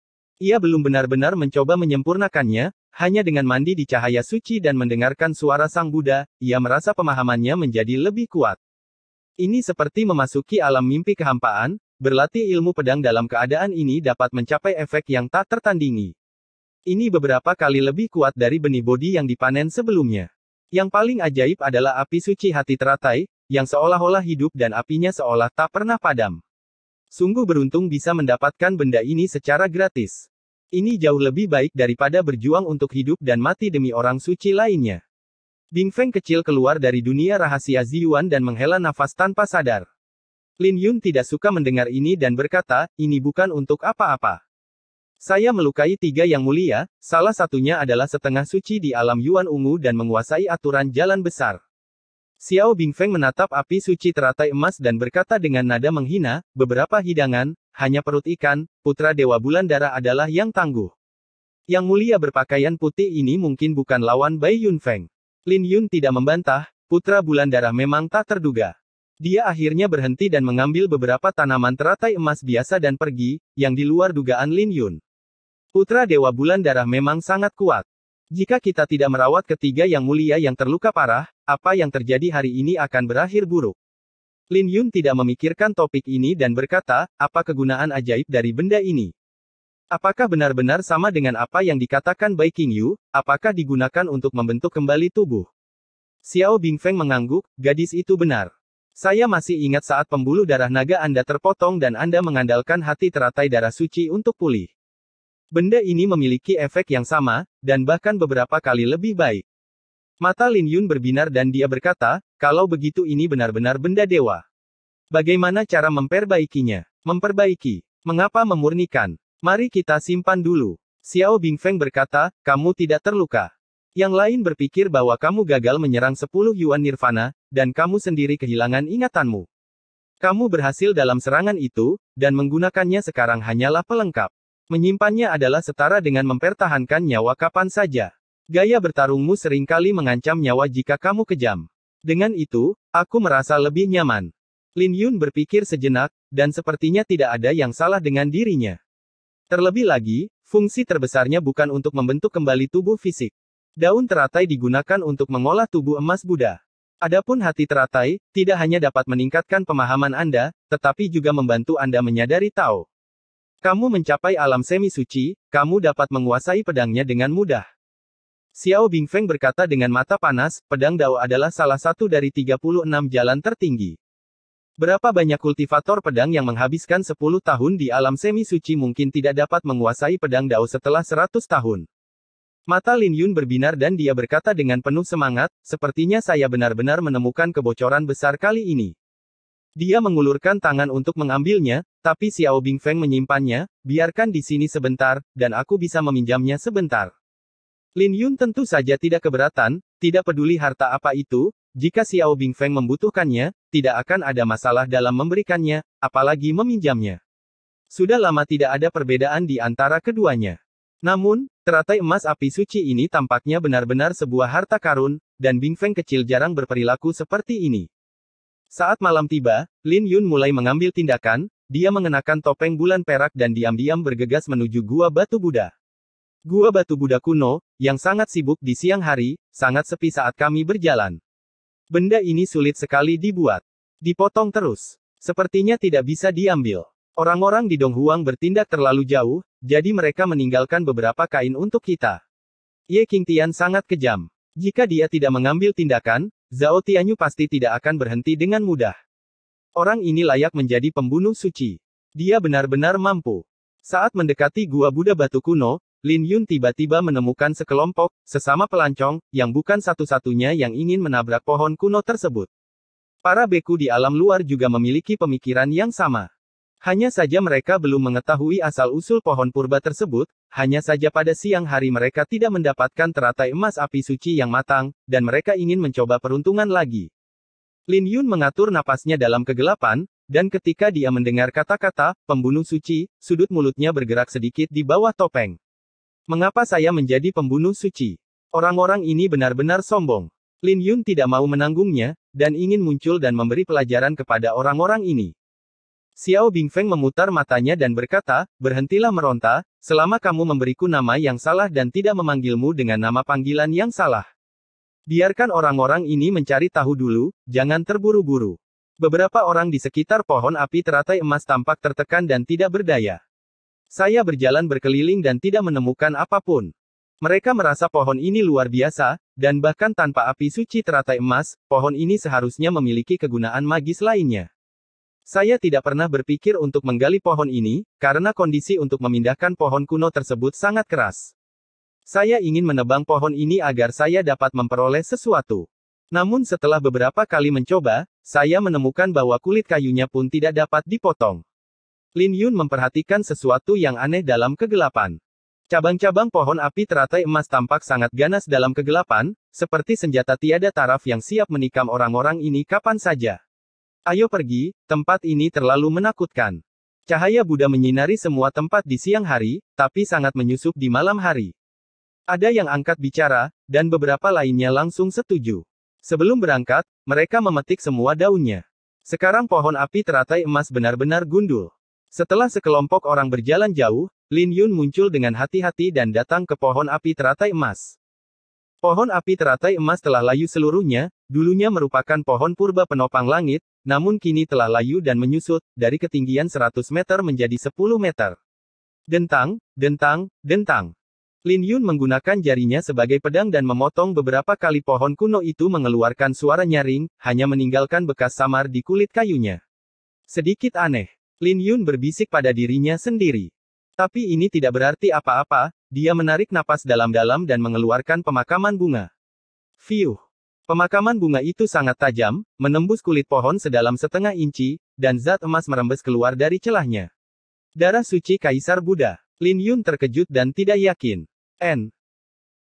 Ia belum benar-benar mencoba menyempurnakannya, hanya dengan mandi di cahaya suci dan mendengarkan suara Sang Buddha, ia merasa pemahamannya menjadi lebih kuat. Ini seperti memasuki alam mimpi kehampaan, berlatih ilmu pedang dalam keadaan ini dapat mencapai efek yang tak tertandingi. Ini beberapa kali lebih kuat dari benih bodi yang dipanen sebelumnya. Yang paling ajaib adalah api suci hati teratai, yang seolah-olah hidup dan apinya seolah tak pernah padam. Sungguh beruntung bisa mendapatkan benda ini secara gratis. Ini jauh lebih baik daripada berjuang untuk hidup dan mati demi orang suci lainnya. Bingfeng kecil keluar dari dunia rahasia Ziyuan dan menghela nafas tanpa sadar. Lin Yun tidak suka mendengar ini dan berkata, ini bukan untuk apa-apa. Saya melukai 3 yang mulia, salah satunya adalah setengah suci di alam Yuan ungu dan menguasai aturan jalan besar. Xiao Bingfeng menatap api suci teratai emas dan berkata dengan nada menghina, beberapa hidangan, hanya perut ikan, putra Dewa Bulan Darah adalah yang tangguh. Yang mulia berpakaian putih ini mungkin bukan lawan Bai Yunfeng. Lin Yun tidak membantah, putra Bulan Darah memang tak terduga. Dia akhirnya berhenti dan mengambil beberapa tanaman teratai emas biasa dan pergi, yang di luar dugaan Lin Yun. Putra Dewa Bulan Darah memang sangat kuat. Jika kita tidak merawat ketiga yang mulia yang terluka parah, apa yang terjadi hari ini akan berakhir buruk. Lin Yun tidak memikirkan topik ini dan berkata, apa kegunaan ajaib dari benda ini? Apakah benar-benar sama dengan apa yang dikatakan Bai Qingyu, apakah digunakan untuk membentuk kembali tubuh? Xiao Bingfeng mengangguk, gadis itu benar. Saya masih ingat saat pembuluh darah naga Anda terpotong dan Anda mengandalkan hati teratai darah suci untuk pulih. Benda ini memiliki efek yang sama, dan bahkan beberapa kali lebih baik. Mata Lin Yun berbinar dan dia berkata, kalau begitu ini benar-benar benda dewa. Bagaimana cara memperbaikinya? Memperbaiki. Mengapa memurnikan? Mari kita simpan dulu. Xiao Bingfeng berkata, kamu tidak terluka. Yang lain berpikir bahwa kamu gagal menyerang 10 Yuan Nirvana, dan kamu sendiri kehilangan ingatanmu. Kamu berhasil dalam serangan itu, dan menggunakannya sekarang hanyalah pelengkap. Menyimpannya adalah setara dengan mempertahankan nyawa kapan saja. Gaya bertarungmu seringkali mengancam nyawa jika kamu kejam. Dengan itu, aku merasa lebih nyaman. Lin Yun berpikir sejenak, dan sepertinya tidak ada yang salah dengan dirinya. Terlebih lagi, fungsi terbesarnya bukan untuk membentuk kembali tubuh fisik. Daun teratai digunakan untuk mengolah tubuh emas Buddha. Adapun hati teratai, tidak hanya dapat meningkatkan pemahaman Anda, tetapi juga membantu Anda menyadari Tao. Kamu mencapai alam semi suci, kamu dapat menguasai pedangnya dengan mudah. Xiao Bingfeng berkata dengan mata panas, pedang Dao adalah salah satu dari 36 jalan tertinggi. Berapa banyak kultivator pedang yang menghabiskan 10 tahun di alam semi suci mungkin tidak dapat menguasai pedang Dao setelah 100 tahun. Mata Lin Yun berbinar dan dia berkata dengan penuh semangat, sepertinya saya benar-benar menemukan kebocoran besar kali ini. Dia mengulurkan tangan untuk mengambilnya, tapi Xiao Bingfeng menyimpannya, biarkan di sini sebentar, dan aku bisa meminjamnya sebentar. Lin Yun tentu saja tidak keberatan, tidak peduli harta apa itu, jika Xiao Bingfeng membutuhkannya, tidak akan ada masalah dalam memberikannya, apalagi meminjamnya. Sudah lama tidak ada perbedaan di antara keduanya. Namun, teratai emas api suci ini tampaknya benar-benar sebuah harta karun, dan Bingfeng kecil jarang berperilaku seperti ini. Saat malam tiba, Lin Yun mulai mengambil tindakan, dia mengenakan topeng bulan perak dan diam-diam bergegas menuju Gua Batu Buddha. Gua Batu Buddha kuno, yang sangat sibuk di siang hari, sangat sepi saat kami berjalan. Benda ini sulit sekali dibuat. Dipotong terus. Sepertinya tidak bisa diambil. Orang-orang di Donghuang bertindak terlalu jauh, jadi mereka meninggalkan beberapa kain untuk kita. Ye Qingtian sangat kejam. Jika dia tidak mengambil tindakan, Zhao Tianyu pasti tidak akan berhenti dengan mudah. Orang ini layak menjadi pembunuh suci. Dia benar-benar mampu. Saat mendekati gua Buddha batu kuno, Lin Yun tiba-tiba menemukan sekelompok sesama pelancong yang bukan satu-satunya yang ingin menabrak pohon kuno tersebut. Para beku di alam luar juga memiliki pemikiran yang sama. Hanya saja mereka belum mengetahui asal-usul pohon purba tersebut, hanya saja pada siang hari mereka tidak mendapatkan teratai emas api suci yang matang, dan mereka ingin mencoba peruntungan lagi. Lin Yun mengatur napasnya dalam kegelapan, dan ketika dia mendengar kata-kata, pembunuh suci, sudut mulutnya bergerak sedikit di bawah topeng. Mengapa saya menjadi pembunuh suci? Orang-orang ini benar-benar sombong. Lin Yun tidak mau menanggungnya, dan ingin muncul dan memberi pelajaran kepada orang-orang ini. Xiao Bingfeng memutar matanya dan berkata, berhentilah meronta, selama kamu memberiku nama yang salah dan tidak memanggilmu dengan nama panggilan yang salah. Biarkan orang-orang ini mencari tahu dulu, jangan terburu-buru. Beberapa orang di sekitar pohon api teratai emas tampak tertekan dan tidak berdaya. Saya berjalan berkeliling dan tidak menemukan apapun. Mereka merasa pohon ini luar biasa, dan bahkan tanpa api suci teratai emas, pohon ini seharusnya memiliki kegunaan magis lainnya. Saya tidak pernah berpikir untuk menggali pohon ini, karena kondisi untuk memindahkan pohon kuno tersebut sangat keras. Saya ingin menebang pohon ini agar saya dapat memperoleh sesuatu. Namun setelah beberapa kali mencoba, saya menemukan bahwa kulit kayunya pun tidak dapat dipotong. Lin Yun memperhatikan sesuatu yang aneh dalam kegelapan. Cabang-cabang pohon api teratai emas tampak sangat ganas dalam kegelapan, seperti senjata tiada taraf yang siap menikam orang-orang ini kapan saja. Ayo pergi, tempat ini terlalu menakutkan. Cahaya Buddha menyinari semua tempat di siang hari, tapi sangat menyusup di malam hari. Ada yang angkat bicara, dan beberapa lainnya langsung setuju. Sebelum berangkat, mereka memetik semua daunnya. Sekarang pohon api teratai emas benar-benar gundul. Setelah sekelompok orang berjalan jauh, Lin Yun muncul dengan hati-hati dan datang ke pohon api teratai emas. Pohon api teratai emas telah layu seluruhnya, dulunya merupakan pohon purba penopang langit, namun kini telah layu dan menyusut, dari ketinggian 100 meter menjadi 10 meter. Dentang, dentang, dentang. Lin Yun menggunakan jarinya sebagai pedang dan memotong beberapa kali pohon kuno itu mengeluarkan suara nyaring, hanya meninggalkan bekas samar di kulit kayunya. Sedikit aneh. Lin Yun berbisik pada dirinya sendiri. Tapi ini tidak berarti apa-apa, dia menarik napas dalam-dalam dan mengeluarkan pemakaman bunga. Fiuh. Pemakaman bunga itu sangat tajam, menembus kulit pohon sedalam setengah inci, dan zat emas merembes keluar dari celahnya. Darah suci Kaisar Buddha. Lin Yun terkejut dan tidak yakin.